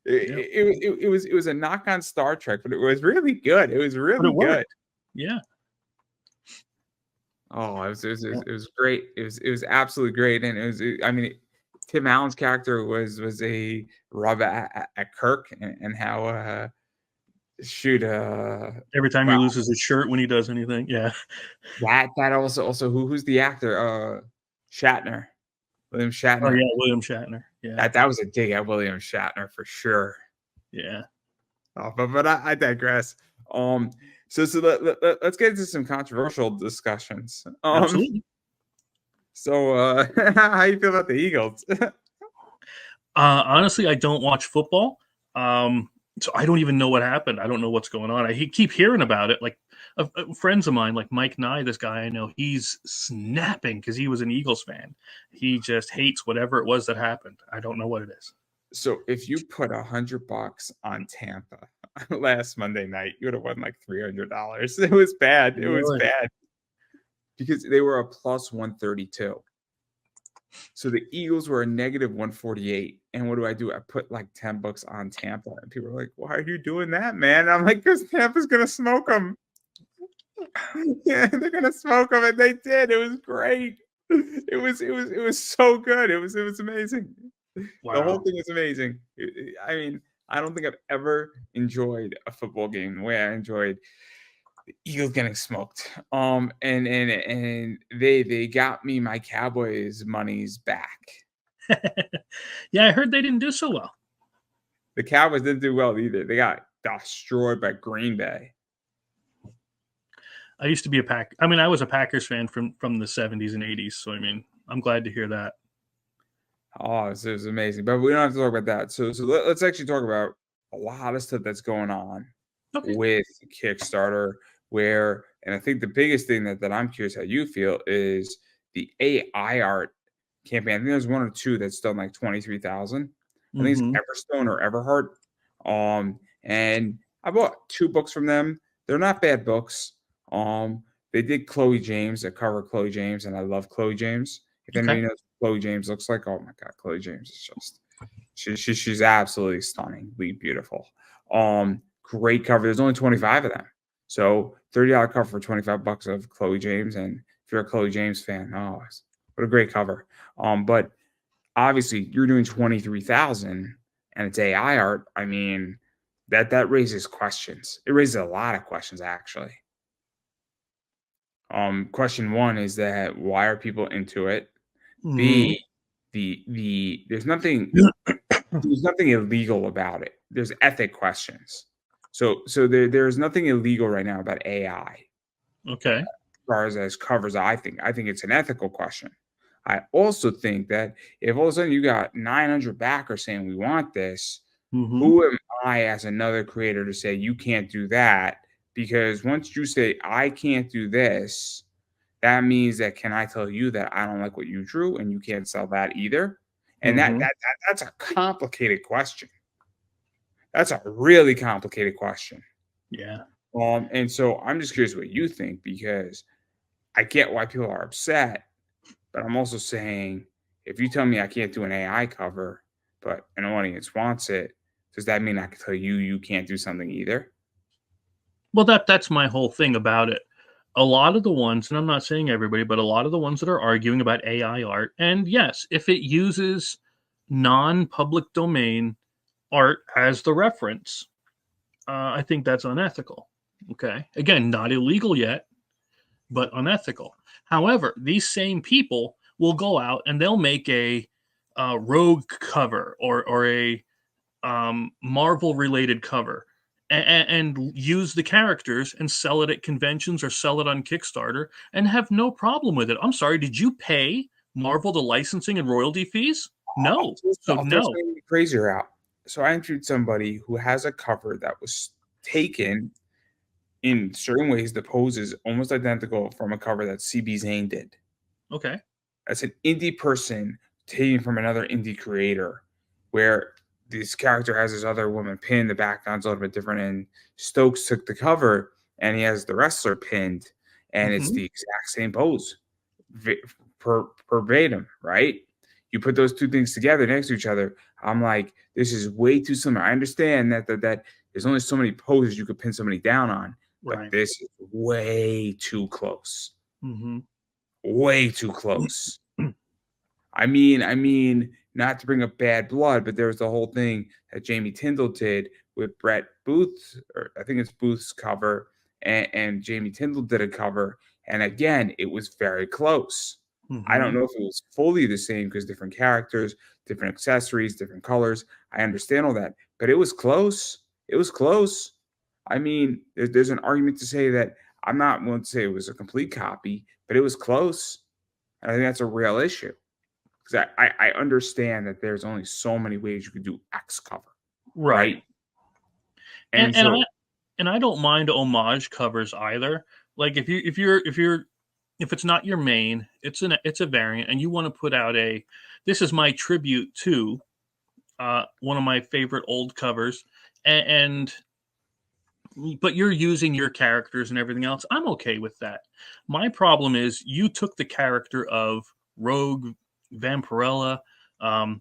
It was a knock on Star Trek, but it was really good. It was really good.
Yeah.
Oh, it was great. It was absolutely great, and it was. I mean, Tim Allen's character was a rub at Kirk, and how shoot
every time he loses his shirt when he does anything. Yeah.
That also who's the actor? Shatner. William Shatner.
Oh yeah, William Shatner. Yeah.
That was a dig at William Shatner for sure.
Yeah.
Oh, but I digress. So let's get into some controversial discussions.
Absolutely.
So how you feel about the Eagles?
Honestly, I don't watch football. So I don't even know what happened. I don't know what's going on. I keep hearing about it. Like friends of mine, like Mike Nye, this guy I know, he's snapping because he was an Eagles fan. He just hates whatever it was that happened. I don't know what it is.
So if you put $100 on Tampa last Monday night, you would have won like $300. It was bad. It was bad because they were a plus 132. So the Eagles were a negative 148. And what do? I put like $10 on Tampa. And people are like, why are you doing that, man? And I'm like, because Tampa's going to smoke them. Yeah, they're going to smoke them. And they did. It was great. It was so good. It was amazing. Wow. The whole thing is amazing. I mean, I don't think I've ever enjoyed a football game the way I enjoyed the Eagles getting smoked. And they got me my Cowboys monies back.
Yeah, I heard they didn't do so well.
The Cowboys didn't do well either. They got destroyed by Green Bay.
I used to be I was a Packers fan from the 70s and 80s. So I mean, I'm glad to hear that.
Oh, it was amazing. But we don't have to talk about that. So let's actually talk about a lot of stuff that's going on with Kickstarter, and I think the biggest thing that I'm curious how you feel is the AI art campaign. I think there's one or two that's done like 23,000. I think it's Everstone or Everheart. And I bought 2 books from them. They're not bad books. They did Chloe James, a cover of Chloe James, and I love Chloe James. If anybody knows what Chloe James looks like, oh my God, Chloe James is just she's absolutely stunningly beautiful. Great cover. There's only 25 of them, so $30 cover for $25 of Chloe James. And if you're a Chloe James fan, what a great cover. But obviously you're doing 23,000 and it's AI art. I mean, that raises questions. It raises a lot of questions actually. Question 1 is that why are people into it? B, there's nothing illegal about it. There's ethic questions. So there's nothing illegal right now about AI.
Okay.
As far as covers, I think it's an ethical question. I also think that if all of a sudden you got 900 backers saying we want this, who am I as another creator to say you can't do that? Because once you say I can't do this, that means that can I tell you that I don't like what you drew and you can't sell that either? And that's a complicated question. That's a really complicated question.
Yeah.
And so I'm just curious what you think, because I get why people are upset, but I'm also saying if you tell me I can't do an AI cover, but an audience wants it, does that mean I can tell you you can't do something either?
Well, that's my whole thing about it. A lot of the ones, and I'm not saying everybody, but a lot of the ones that are arguing about AI art, and yes, if it uses non-public domain art as the reference, I think that's unethical. Okay. Again, not illegal yet, but unethical. However, these same people will go out and they'll make a Rogue cover or a Marvel related cover and use the characters and sell it at conventions or sell it on Kickstarter and have no problem with it. I'm sorry, did you pay Marvel the licensing and royalty fees? No. So no.
Crazy route. So I interviewed somebody who has a cover that was taken in certain ways. The pose is almost identical from a cover that CB Zane did.
Okay.
That's an indie person taken from another indie creator, where this character has this other woman pinned. The background's a little bit different, and Stokes took the cover and he has the wrestler pinned, and it's
Mm-hmm.
the exact same pose, verbatim, right? You put those two things together next to each other. I'm like, this is way too similar. I understand that there's only so many poses you could pin somebody down on, but
Right.
this is way too close.
Mm-hmm.
Way too close. I mean, not to bring up bad blood, but there was the whole thing that Jamie Tyndall did with Brett Booth, or I think it's Booth's cover, and Jamie Tyndall did a cover, and again, it was very close. I
Mm-hmm.
don't know if it was fully the same because different characters, different accessories, different colors. I understand all that, but it was close. It was close. I mean, there's an argument to say that I'm not willing to say it was a complete copy, but it was close. And I think that's a real issue because I understand that there's only so many ways you could do X cover,
Right.
right?
And
And
and I
so
and I don't mind homage covers either. Like if it's not your main, it's a variant, and you want to put out a this is my tribute to one of my favorite old covers, and but you're using your characters and everything else. I'm okay with that. My problem is you took the character of Rogue, Vampirella, um,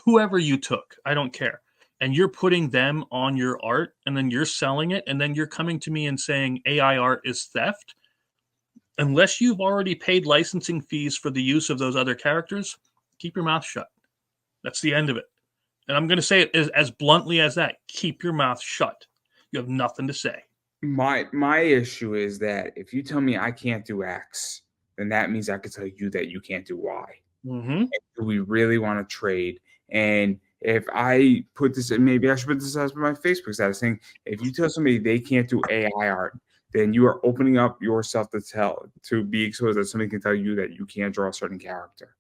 whoever you took, I don't care. And you're putting them on your art and then you're selling it and then you're coming to me and saying AI art is theft. Unless you've already paid licensing fees for the use of those other characters, keep your mouth shut. That's the end of it. And I'm going to say it as bluntly as that. Keep your mouth shut. You have nothing to say.
my issue is that if you tell me I can't do X, then that means I could tell you that you can't do Y.
Mm-hmm.
Do we really want to trade? And if I put this, maybe I should put this as my Facebook status saying, if you tell somebody they can't do AI art, then you are opening up yourself to be exposed that somebody can tell you that you can't draw a certain character.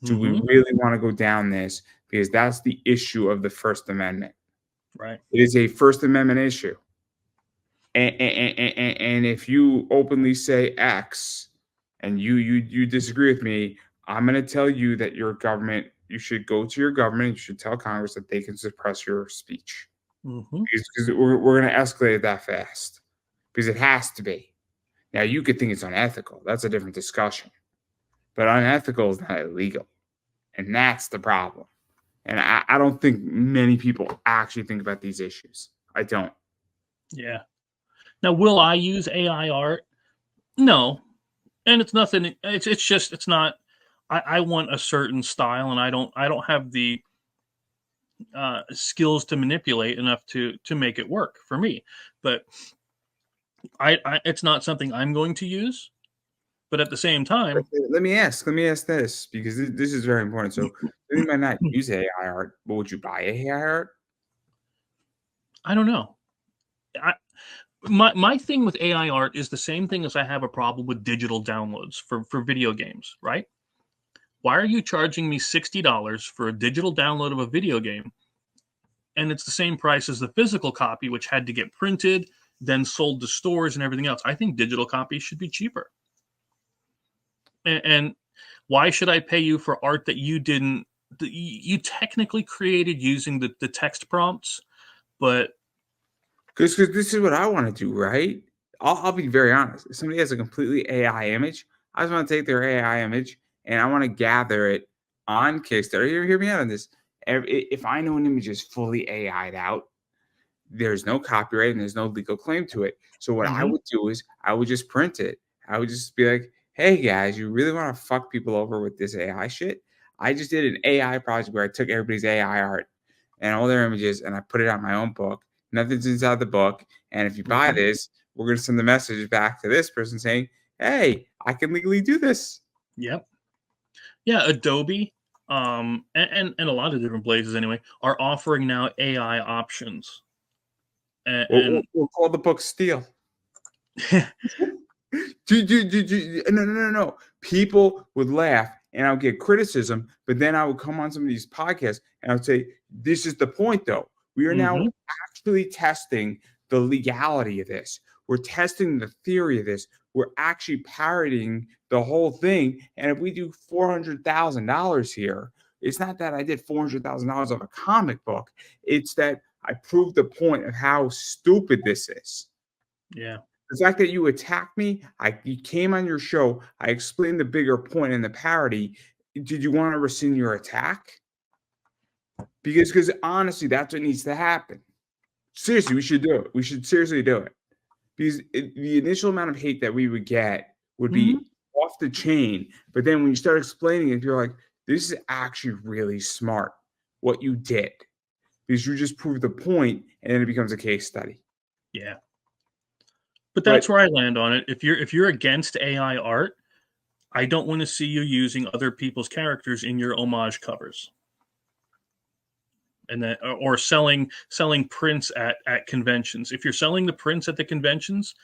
Do we
Mm-hmm.
really want to go down this? Because that's the issue of the First Amendment.
Right.
It is a First Amendment issue. And if you openly say X and you disagree with me, I'm going to tell you that your government, you should go to your government, you should tell Congress that they can suppress your speech.
Mm-hmm.
Because we're going to escalate it that fast. Because it has to be. Now, you could think it's unethical. That's a different discussion. But unethical is not illegal. And that's the problem. And I don't think many people actually think about these issues. I don't.
Yeah. Now, will I use AI art? No. And it's nothing. It's just it's not. I want a certain style, and I don't have the skills to manipulate enough to make it work for me. But I it's not something I'm going to use. But at the same time,
Let me ask this because this is very important. So you might not use AI art, but would you buy AI art?
I don't know. I, my thing with AI art is the same thing as I have a problem with digital downloads for video games, right? Why are you charging me $60 for a digital download of a video game and it's the same price as the physical copy, which had to get printed, then sold to stores and everything else? I think digital copies should be cheaper. And why should I pay you for art that you didn't, you technically created using the text prompts, but
Because this is what I want to do, right? I'll be very honest. If somebody has a completely AI image, I just want to take their AI image and I want to gather it on Kickstarter. Hear me out on this. If I know an image is fully AI'd out, there's no copyright and there's no legal claim to it. So what I
Mhm.
would do is I would just print it. I would just be like, hey guys, you really want to fuck people over with this AI shit? I just did an AI project where I took everybody's AI art and all their images and I put it on my own book. Nothing's inside the book. And if you buy
Mhm.
this, we're going to send the message back to this person saying, hey, I can legally do this.
Yep. Yeah, Adobe, and a lot of different places anyway, are offering now AI options. And
We'll call the book Steal. No. People would laugh and I'll get criticism, but then I would come on some of these podcasts and I would say, this is the point though. We are now
Mm-hmm.
actually testing the legality of this. We're testing the theory of this. We're actually parodying the whole thing. And if we do $400,000 here, it's not that I did $400,000 of a comic book. It's that I proved the point of how stupid this is.
Yeah.
The fact that you attacked me, you came on your show, I explained the bigger point in the parody. Did you want to rescind your attack? Because honestly, that's what needs to happen. Seriously, we should do it. We should seriously do it. Because the initial amount of hate that we would get would be off the chain. But then when you start explaining it, you're like, this is actually really smart what you did. Because you just proved the point, and then it becomes a case study.
Yeah. But that's where I land on it. If you're against AI art, I don't want to see you using other people's characters in your homage covers, and that or selling prints at conventions. If you're selling the prints at the conventions,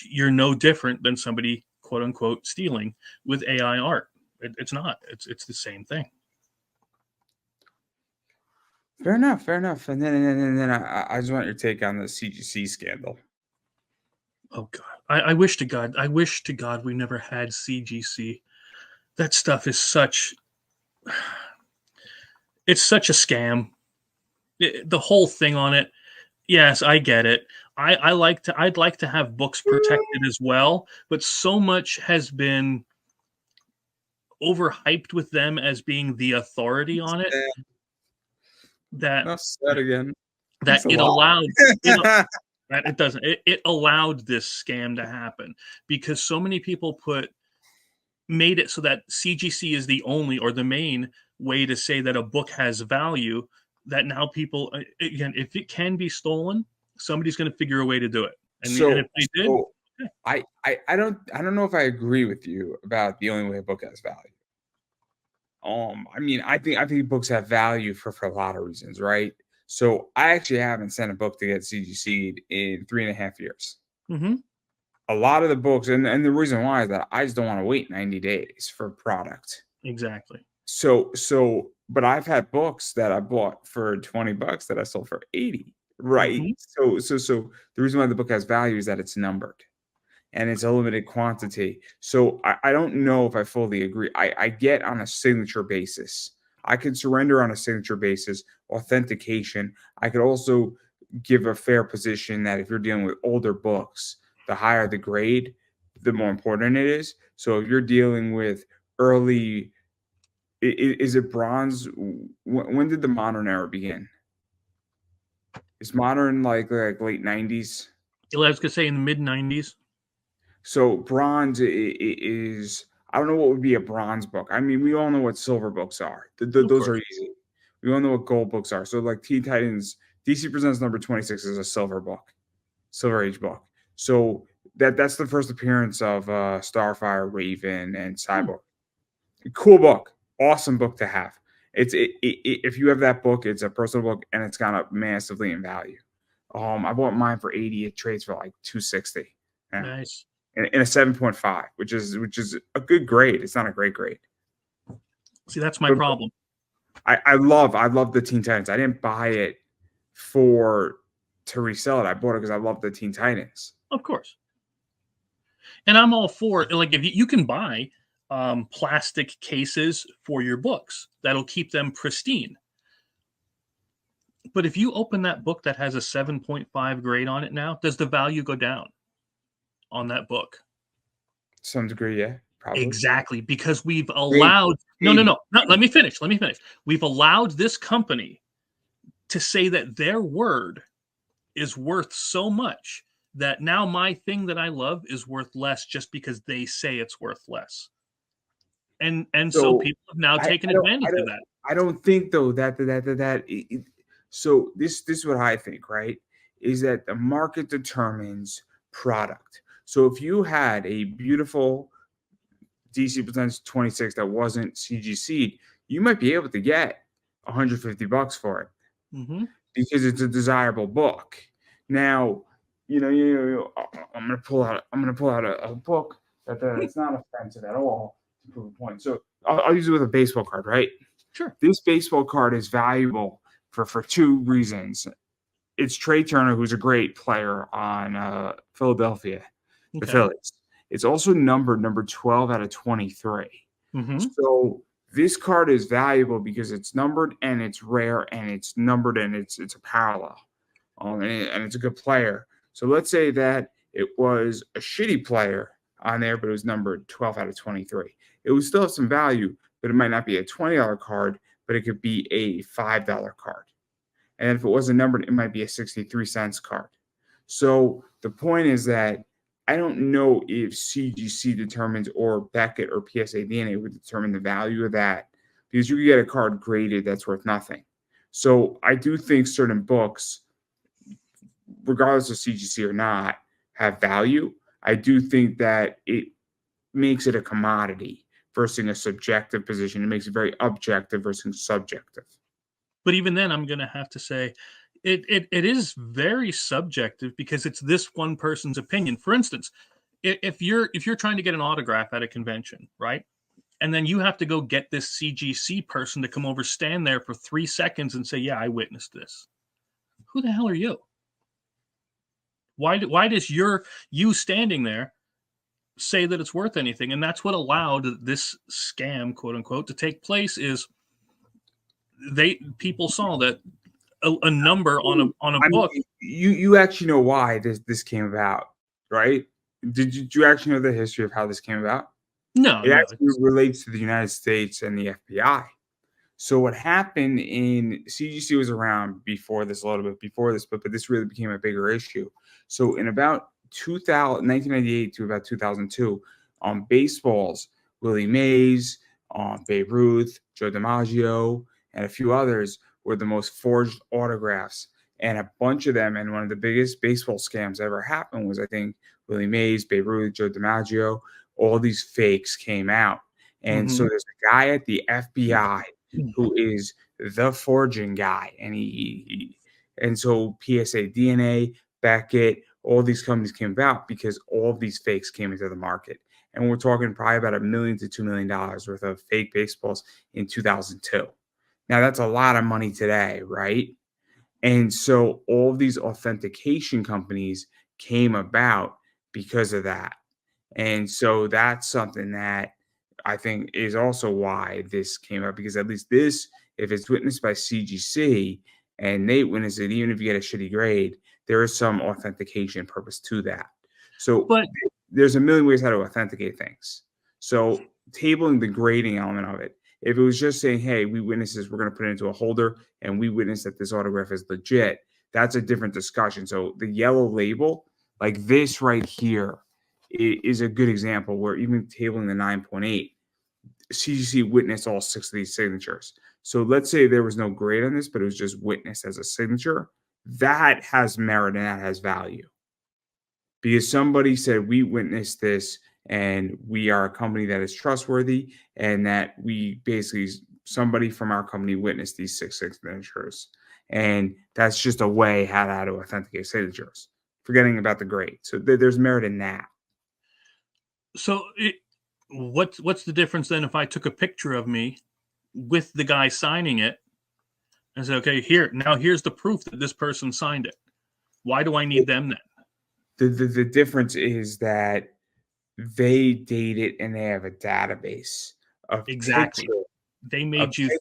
you're no different than somebody quote unquote stealing with AI art. It's not. It's the same thing.
Fair enough. And then I just want your take on the CGC scandal.
Oh God, I wish to God we never had CGC. That stuff is such. It's such a scam. The whole thing on it. Yes, I get it. I'd like to have books protected as well, but so much has been overhyped with them as being the authority on it that
again.
That it allowed that it doesn't it allowed this scam to happen because so many people made it so that CGC is the only or the main way to say that a book has value, that now people, again, if it can be stolen, somebody's going to figure a way to do it. And if they did,
okay. I don't know if I agree with you about the only way a book has value. I mean, I think books have value for a lot of reasons, right? So I actually haven't sent a book to get CGC'd in 3.5 years.
Mm-hmm.
A lot of the books, and the reason why is that I just don't want to wait 90 days for a product.
Exactly.
But I've had books that I bought for $20 that I sold for 80, right? Mm-hmm. So the reason why the book has value is that it's numbered and it's a limited quantity. So I don't know if I fully agree. I get on a signature basis. I could surrender on a signature basis, authentication. I could also give a fair position that if you're dealing with older books, the higher the grade, the more important it is. So if you're dealing with early, is it bronze? When did the modern era begin? Is modern like late 90s?
I was going to say in the mid 90s.
So bronze is, I don't know what would be a bronze book. I mean, we all know what silver books are. Those are easy. We all know what gold books are. So like Teen Titans, DC Presents number 26 is a silver book, Silver Age book. So that's the first appearance of Starfire, Raven, and Cyborg. Cool book, awesome book to have. If you have that book, it's a personal book and it's gone up massively in value. I bought mine for 80. It trades for like 260. Yeah.
Nice.
In a 7.5, which is a good grade. It's not a great grade.
See, that's my problem.
I love the Teen Titans. I didn't buy it to resell it. I bought it because I love the Teen Titans.
Of course. And I'm all for it. Like if you can buy plastic cases for your books, that'll keep them pristine. But if you open that book that has a 7.5 grade on it now, does the value go down on that book?
To some degree, yeah. Probably.
Exactly, because we've allowed no, let me finish. We've allowed this company to say that their word is worth so much that now my thing that I love is worth less just because they say it's worth less. And so people have now taken advantage of that.
I don't think though so this is what I think, right? Is that the market determines product. So if you had a beautiful DC Presents 26 that wasn't CGC'd, you might be able to get $150 for it because it's a desirable book. Now, I'm gonna pull out a book that's not offensive at all. to prove a point. So I'll use it with a baseball card, right?
Sure.
This baseball card is valuable for two reasons. It's Trey Turner, who's a great player on Philadelphia, the
Okay.
Phillies. It's also number 12 out of 23.
Mm-hmm.
So this card is valuable because it's numbered and it's rare and it's numbered and it's a parallel. And it's a good player. So let's say that it was a shitty player on there, but it was numbered 12 out of 23. It would still have some value, but it might not be a $20 card, but it could be a $5 card. And if it wasn't numbered, it might be a 63 cents card. So the point is that I don't know if CGC determines or Beckett or PSA DNA would determine the value of that because you could get a card graded that's worth nothing. So I do think certain books, regardless of CGC or not, have value. I do think that it makes it a commodity versus a subjective position. It makes it very objective versus subjective.
But even then, I'm going to have to say it is very subjective because it's this one person's opinion. For instance, if you're trying to get an autograph at a convention, right? And then you have to go get this CGC person to come over, stand there for 3 seconds and say, yeah, I witnessed this. Who the hell are you? Why does you standing there say that it's worth anything? And that's what allowed this scam, quote unquote, to take place. Is people saw that a number on a book.
You actually know why this came about, right? Did you actually know the history of how this came about?
No,
It actually relates to the United States and the FBI. So what happened in CGC was around before this, a little bit before this, but this really became a bigger issue. So in about 1998 to about 2002, on baseballs, Willie Mays, Babe Ruth, Joe DiMaggio, and a few others were the most forged autographs. And a bunch of them, and one of the biggest baseball scams ever happened was, I think, Willie Mays, Babe Ruth, Joe DiMaggio, all these fakes came out. And so there's a guy at the FBI who is the forging guy, and so PSA DNA, Beckett, all these companies came about because all of these fakes came into the market, and we're talking probably about $1 million to $2 million worth of fake baseballs in 2002. Now that's a lot of money today, right? And so all of these authentication companies came about because of that. And so that's something that I think is also why this came up, because at least this, if it's witnessed by CGC and they witness it, even if you get a shitty grade, there is some authentication purpose to that. So
but
there's a million ways how to authenticate things. So tabling the grading element of it, if it was just saying, hey, we witness this, we're going to put it into a holder and we witness that this autograph is legit, that's a different discussion. So the yellow label, like this right here, is a good example where even tabling the 9.8, CGC witnessed all 6 of these signatures. So let's say there was no grade on this, but it was just witnessed as a signature. That has merit and that has value. Because somebody said, we witnessed this and we are a company that is trustworthy, and that we basically, somebody from our company witnessed these 6 signatures. And that's just a way how to authenticate signatures, forgetting about the grade. So there's merit in that.
So what's the difference then if I took a picture of me with the guy signing it and say, okay, here's the proof that this person signed it? Why do I need them then?
The difference is that they date it and they have a database of
Exactly.
picture.
They made you.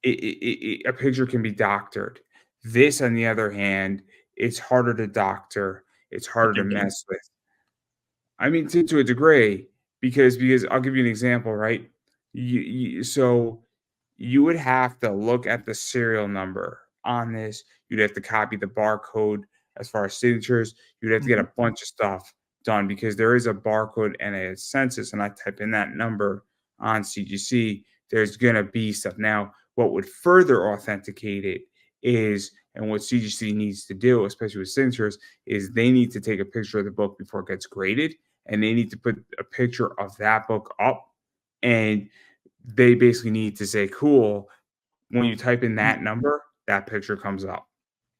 A picture can be doctored. This, on the other hand, it's harder to doctor. It's harder to mess with. I mean, to a degree, because I'll give you an example, right? So you would have to look at the serial number on this. You'd have to copy the barcode as far as signatures. You'd have to get a bunch of stuff done because there is a barcode and a census, and I type in that number on CGC, there's going to be stuff. Now, what would further authenticate it is, and what CGC needs to do, especially with signatures, is they need to take a picture of the book before it gets graded, and they need to put a picture of that book up, and they basically need to say, cool, when you type in that number, that picture comes up.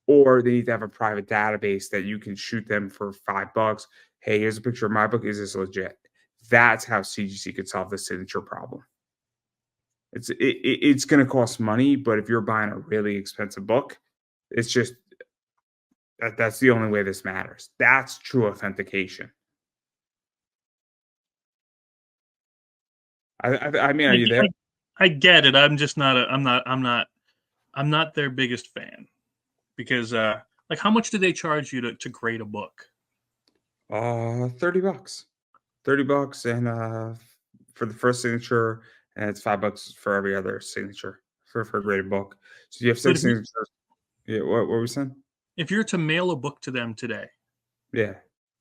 Or they need to have a private database that you can shoot them for $5. Hey, here's a picture of my book. Is this legit? That's how CGC could solve the signature problem. It's going to cost money, but if you're buying a really expensive book, it's just that's the only way this matters. That's true authentication. I mean, are you there?
I get it. I'm just not. I'm not their biggest fan because, like, how much do they charge you to grade a book?
$30. $30 and for the first signature, and it's $5 for every other signature for a graded book. So you have
But
six signatures. Yeah, what were we saying?
if you're to mail a book to them today,
Yeah.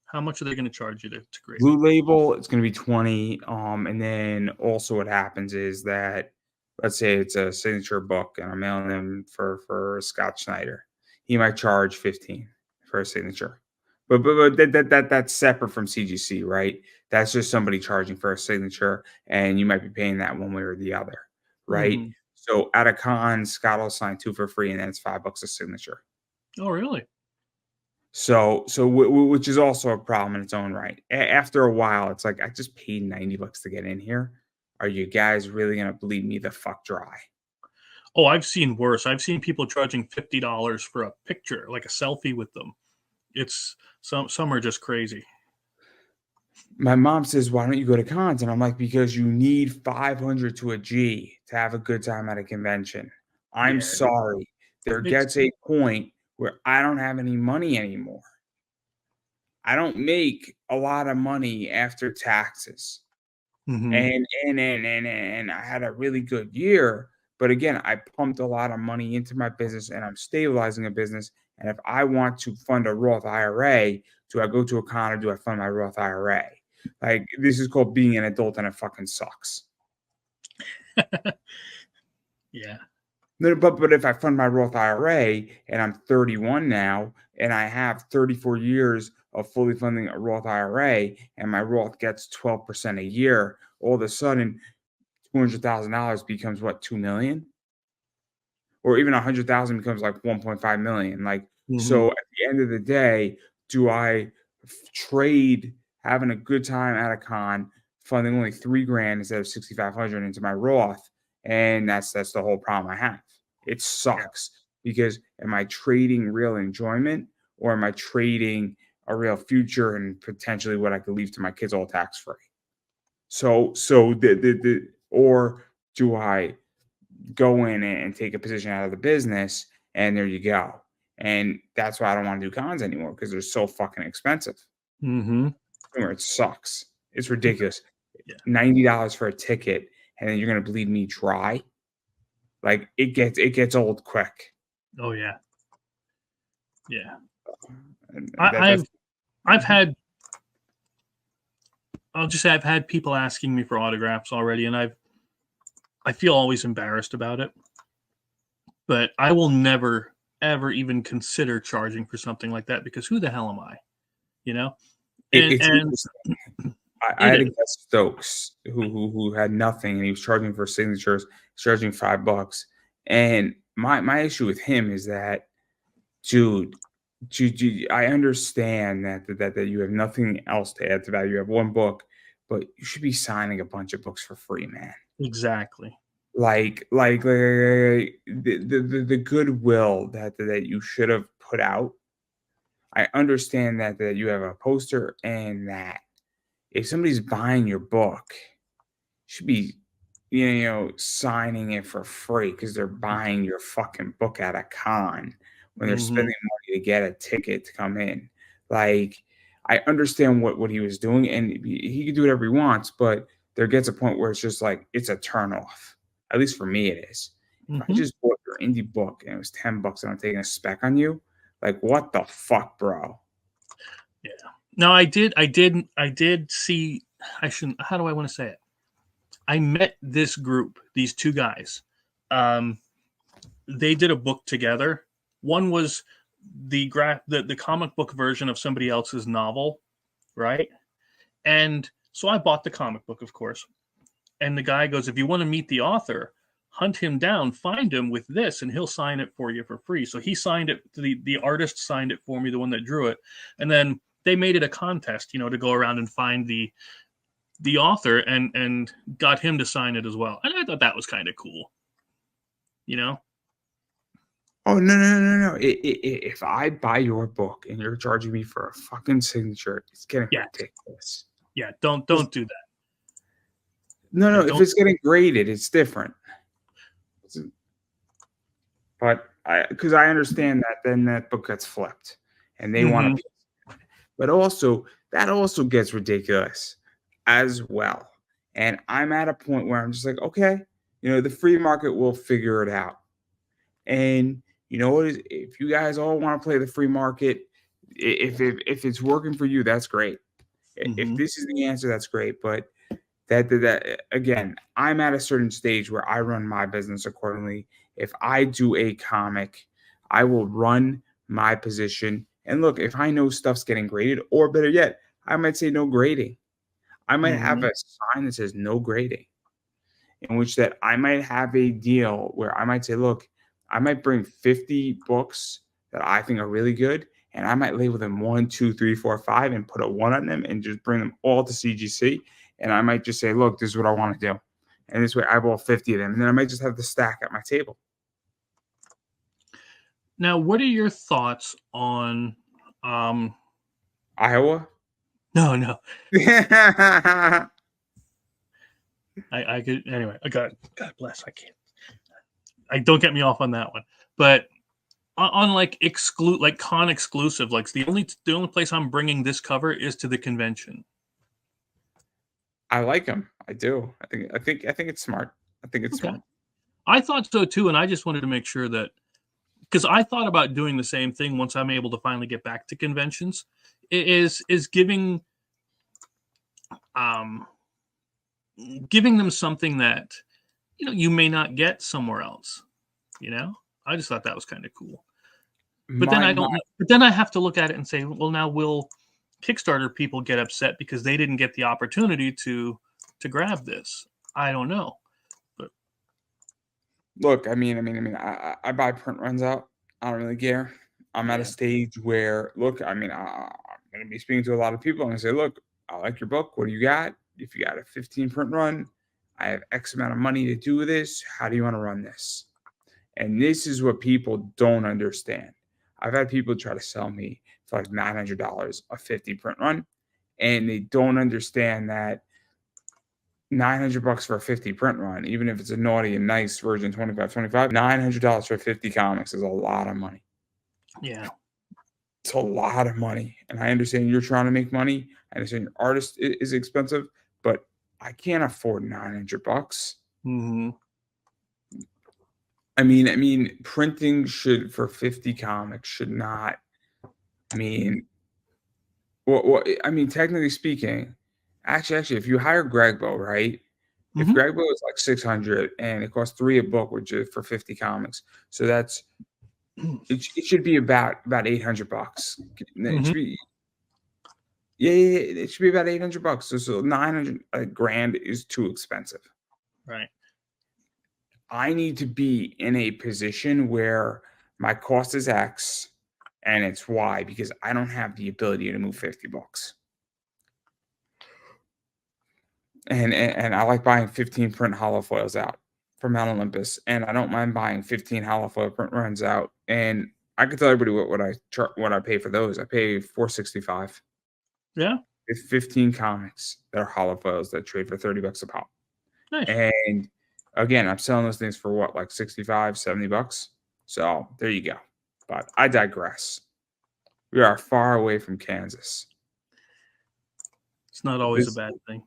how much are they going to charge you to grade
Blue
it?
Label, it's gonna be 20. And then also what happens is that let's say it's a signature book and I'm mailing them for Scott Schneider. He might charge 15 for a signature. But that's separate from CGC, right? That's just somebody charging for a signature, and you might be paying that one way or the other, right?
Mm-hmm.
So at a con, Scott will sign 2 for free, and then it's $5 a signature.
Oh, really?
So which is also a problem in its own right. After a while, it's like I just paid $90 to get in here. Are you guys really gonna bleed me the fuck dry?
Oh, I've seen worse. I've seen people charging $50 for a picture, like a selfie with them. It's some are just crazy.
My mom says, "Why don't you go to cons?" And I'm like, "Because you need 500 to a G to have a good time at a convention." I'm
Yeah,
sorry. There
it's
gets a point where I don't have any money anymore. I don't make a lot of money after taxes.
mm-hmm.
And I had a really good year, but again, I pumped a lot of money into my business and I'm stabilizing a business. And if I want to fund a Roth IRA, do I go to a con or do I fund my Roth IRA? Like this is called being an adult and it fucking sucks.
Yeah.
No, but if I fund my Roth IRA and I'm 31 now and I have 34 years of fully funding a Roth IRA and my Roth gets 12% a year, all of a sudden $200,000 becomes what, 2 million? Or even 100,000 becomes like 1.5 million. Like,
Mm-hmm.
so at the end of the day, do I trade having a good time at a con, funding only 3 grand instead of 6,500 into my Roth? And that's the whole problem I have. It
Yeah.
sucks because am I trading real enjoyment or am I trading a real future and potentially what I could leave to my kids all tax free? So the or do I go in and take a position out of the business and there you go. And that's why I don't want to do cons anymore because they're so fucking expensive.
Mm-hmm.
It sucks. It's ridiculous.
Yeah.
$90 for a ticket and then you're gonna bleed me dry. Like it gets old quick.
Oh, yeah. Yeah.
And
I've
that's
I've had I'll just say I've had people asking me for autographs already, and I feel always embarrassed about it. But I will never ever even consider charging for something like that because who the hell am I? You know?
it's
And
interesting. I
it
had a
is.
guy Stokes who had nothing and he was charging for signatures, charging $5. And my issue with him is that, dude, I understand that you have nothing else to add to value. You have one book, but you should be signing a bunch of books for free, man.
Exactly.
The goodwill that you should have put out. I understand that you have a poster and that if somebody's buying your book, should be, signing it for free because they're buying your fucking book at a con when they're
Mm-hmm.
spending money to get a ticket to come in. Like, I understand what he was doing, and he can do whatever he wants, but there gets a point where it's just like it's a turnoff. At least for me, it is. If I
Mm-hmm.
just bought your indie book and it was $10 and I'm taking a spec on you, like what the fuck, bro?
Yeah. No, I did see. I shouldn't. How do I want to say it? I met this group, these two guys. Um, they did a book together. One was the comic book version of somebody else's novel, right? And so I bought the comic book, of course. And the guy goes, if you want to meet the author, hunt him down, find him with this, and he'll sign it for you for free. So he signed it. The artist signed it for me, the one that drew it, and then they made it a contest, to go around and find the author and got him to sign it as well. And I thought that was kind of cool. You know?
Oh, no. If I buy your book and you're charging me for a fucking signature, it's getting
Yeah.
ridiculous.
Yeah, don't do that.
No, if it's getting graded, it's different. But because I understand that then that book gets flipped and they want to, but also that also gets ridiculous as well. And I'm at a point where I'm just like, okay, the free market will figure it out. And you know what? If you guys all want to play the free market, if it's working for you, that's great. If this is the answer, that's great. But that again, I'm at a certain stage where I run my business accordingly. If I do a comic, I will run my position. And look, if I know stuff's getting graded, or better yet, I might say no grading. I might have a sign that says no grading, in which that I might have a deal where I might say, look, I might bring 50 books that I think are really good, and I might label them 1, 2, 3, 4, 5, and put a 1 on them and just bring them all to CGC. And I might just say, look, this is what I want to do. And this way I bought 50 of them. And then I might just have the stack at my table.
Now, what are your thoughts on
Iowa?
No. I could anyway. God bless. I can't. Don't get me off on that one. But on like con exclusive, like the only place I'm bringing this cover is to the convention.
I like them. I do. I think it's smart. I think it's smart.
I thought so too, and I just wanted to make sure that, because I thought about doing the same thing once I'm able to finally get back to conventions, is giving them something that you may not get somewhere else. I just thought that was kind of cool. But then I don't. But then I have to look at it and say, well, now will Kickstarter people get upset because they didn't get the opportunity to grab this? I don't know. But
look, I I buy print runs out. I don't really care. I'm at a stage where, look, I'm going to be speaking to a lot of people. I'm going to say, look, I like your book. What do you got? If you got a 15 print run, I have X amount of money to do this. How do you want to run this? And this is what people don't understand. I've had people try to sell me for like $900 a 50 print run, and they don't understand that $900 for a 50 print run, even if it's a naughty and nice version 25, $900 for 50 comics is a lot of money.
Yeah.
It's a lot of money. And I understand you're trying to make money. I understand your artist is expensive, but I can't afford $900. I mean, printing for 50 comics should not mean, well, I mean, technically speaking, actually, if you hire Gregbo, right? If Gregbo is like 600 and it costs 3 a book, which is for 50 comics, so that's it should be about $800. It should be, it should be about $800. So 900 a grand is too expensive.
Right.
I need to be in a position where my cost is X and it's Y because I don't have the ability to move 50 bucks. And I like buying 15 print hollow foils out from Mount Olympus, and I don't mind buying 15 hollow foil print runs out. And I can tell everybody what I pay for those. I pay $465.
Yeah.
It's 15 comics that are hollow foils that trade for $30 a pop.
Nice.
And again, I'm selling those things for what, like $65, $70. So there you go. But I digress. We are far away from Kansas.
It's not always a bad thing.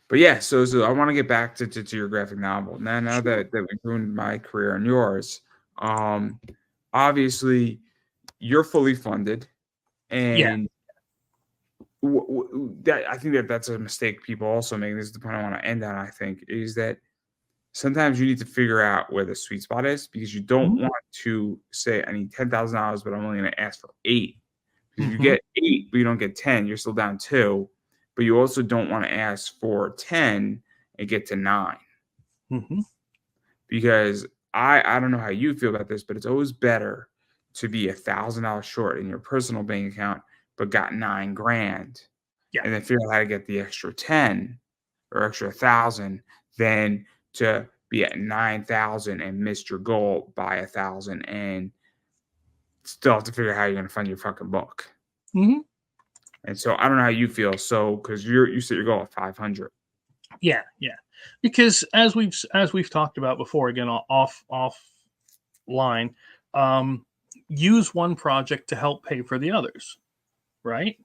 But yeah, so I want to get back to your graphic novel. Now that we've ruined my career and yours, obviously you're fully funded, and I think that's a mistake people also make. This is the point I want to end on. I think is that sometimes you need to figure out where the sweet spot is, because you don't want to say I need $10,000, but I'm only going to ask for 8. Because if you get 8, but you don't get 10, you're still down 2. But you also don't want to ask for 10 and get to 9. Because I don't know how you feel about this, but it's always better to be $1,000 short in your personal bank account, but got $9,000
Yeah.
and then figure out how to get the extra 10 or extra 1,000, then to be at 9,000 and missed your goal by 1,000 and still have to figure out how you're going to fund your fucking book.
Mm-hmm.
And so I don't know how you feel. So, because you set your goal at 500.
Yeah, yeah. Because as we've talked about before, again offline, use one project to help pay for the others, right?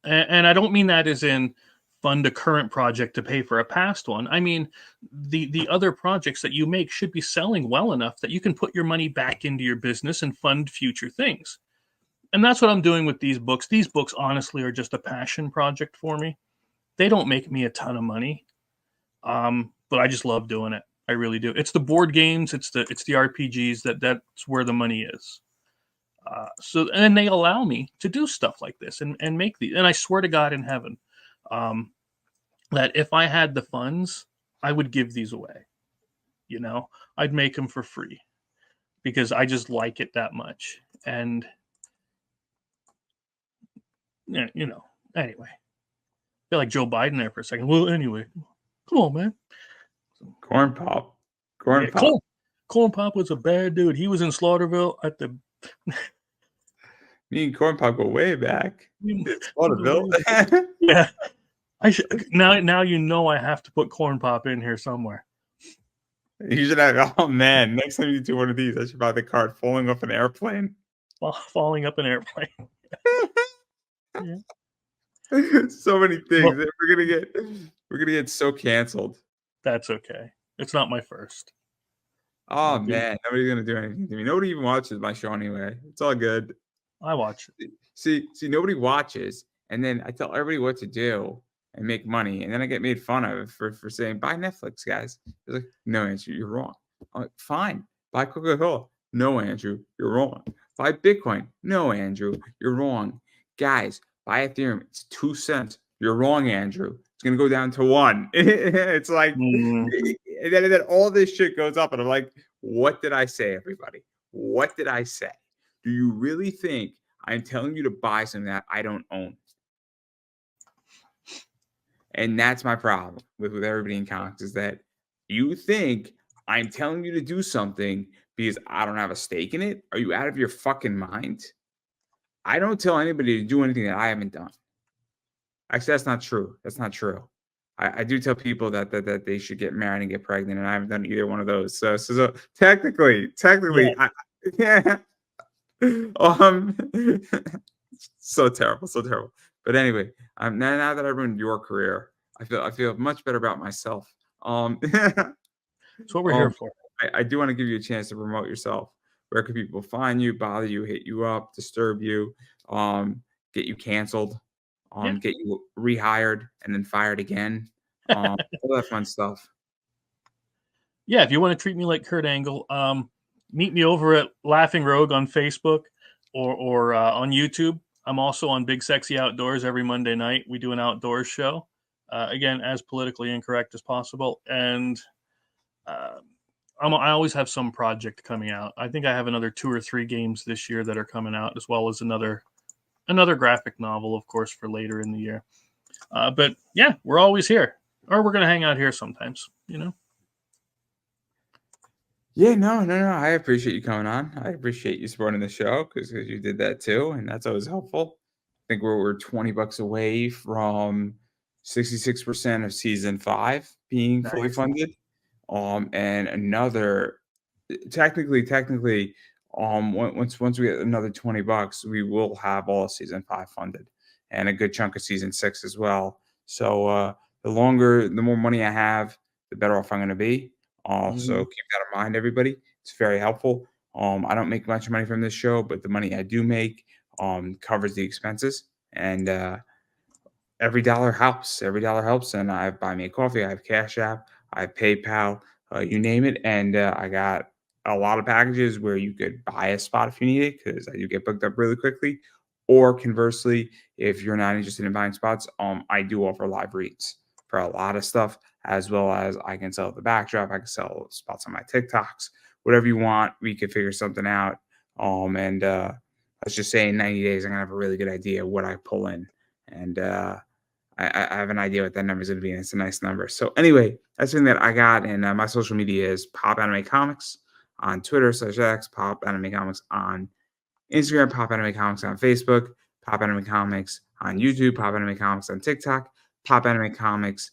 And I don't mean that as in fund a current project to pay for a past one. I mean the other projects that you make should be selling well enough that you can put your money back into your business and fund future things. And that's what I'm doing with these books. These books honestly are just a passion project for me. They don't make me a ton of money. But I just love doing it. I really do. It's the board games, it's the RPGs that's where the money is. So and they allow me to do stuff like this and make these. And I swear to God in heaven, um, that if I had the funds, I would give these away. You know, I'd make them for free because I just like it that much. And yeah, you know, anyway, I feel like Joe Biden there for a second. Well, anyway, come on, man.
Corn Pop. Corn
Yeah,
Pop.
Corn Pop was a bad dude. He was in Slaughterville at the
Me and Corn Pop go way back. It's Slaughterville.
yeah. I should now you know I have to put Corn Pop in here somewhere.
You should have. Oh man! Next time you do one of these, I should buy the card falling off an airplane.
Falling up an airplane. Yeah.
So many things.
Well,
We're gonna get so canceled.
that's okay. It's not my first.
Oh man, nobody's gonna do anything to me. Nobody even watches my show anyway. It's all good.
I watch it.
See, nobody watches, and then I tell everybody what to do and make money, and then I get made fun of for saying buy Netflix, guys. It's like, no, Andrew, you're wrong. I'm like, fine, buy Coca-Cola. No, Andrew, you're wrong. Buy Bitcoin. No, Andrew, you're wrong. Guys, buy Ethereum. It's 2 cents. You're wrong, Andrew. It's gonna go down to 1. It's like, and then all this shit goes up, and I'm like, what did I say, everybody? What did I say? Do you really think I'm telling you to buy something that I don't own? And that's my problem with everybody in comics, is that you think I'm telling you to do something because I don't have a stake in it. Are you out of your fucking mind? I don't tell anybody to do anything that I haven't done. Actually, that's not true. That's not true. I do tell people that they should get married and get pregnant, and I haven't done either one of those. So technically,
Yeah.
yeah. So terrible. But anyway, now that I ruined your career, I feel much better about myself.
That's what we're here for.
I do want to give you a chance to promote yourself. Where can people find you, bother you, hit you up, disturb you, get you canceled, get you rehired and then fired again, all that fun stuff.
Yeah, if you want to treat me like Kurt Angle, meet me over at Laughing Rogue on Facebook or on YouTube. I'm also on Big Sexy Outdoors every Monday night. We do an outdoors show, again, as politically incorrect as possible. And I always have some project coming out. I think I have another 2 or 3 games this year that are coming out, as well as another graphic novel, of course, for later in the year. But yeah, we're always here, or we're going to hang out here sometimes, you know?
Yeah, no. I appreciate you coming on. I appreciate you supporting the show because you did that too, and that's always helpful. I think we're $20 away from 66% of season 5 being fully funded. And another technically, once we get another $20, we will have all season 5 funded and a good chunk of season 6 as well. So the more money I have, the better off I'm going to be. So keep that in mind, everybody. It's very helpful. I don't make much money from this show, but the money I do make covers the expenses, and every dollar helps. Every dollar helps. And I buy me a coffee. I have Cash App. I have PayPal. You name it. And I got a lot of packages where you could buy a spot if you need it, because I do get booked up really quickly. Or conversely, if you're not interested in buying spots, I do offer live reads for a lot of stuff, as well as I can sell the backdrop. I can sell spots on my TikToks, whatever you want. We could figure something out. And let's just say in 90 days, I'm gonna have a really good idea of what I pull in. and I have an idea what that number is going to be, and it's a nice number. So anyway, that's something that I got, and my social media is Pop Anime Comics on Twitter /X, Pop Anime Comics on Instagram, Pop Anime Comics on Facebook, Pop Anime Comics on YouTube, Pop Anime Comics on TikTok, Pop Anime Comics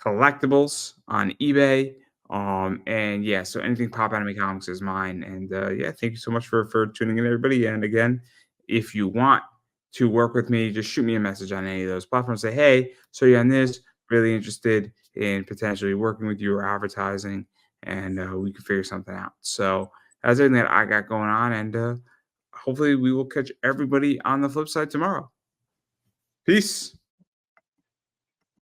collectibles on eBay. And yeah, so anything Pop Anime Comics is mine. And yeah, thank you so much for tuning in, everybody. And again, if you want to work with me, just shoot me a message on any of those platforms. Say, hey, so you're on this, really interested in potentially working with you or advertising, and we can figure something out. So that's everything that I got going on, and hopefully we will catch everybody on the flip side tomorrow. Peace.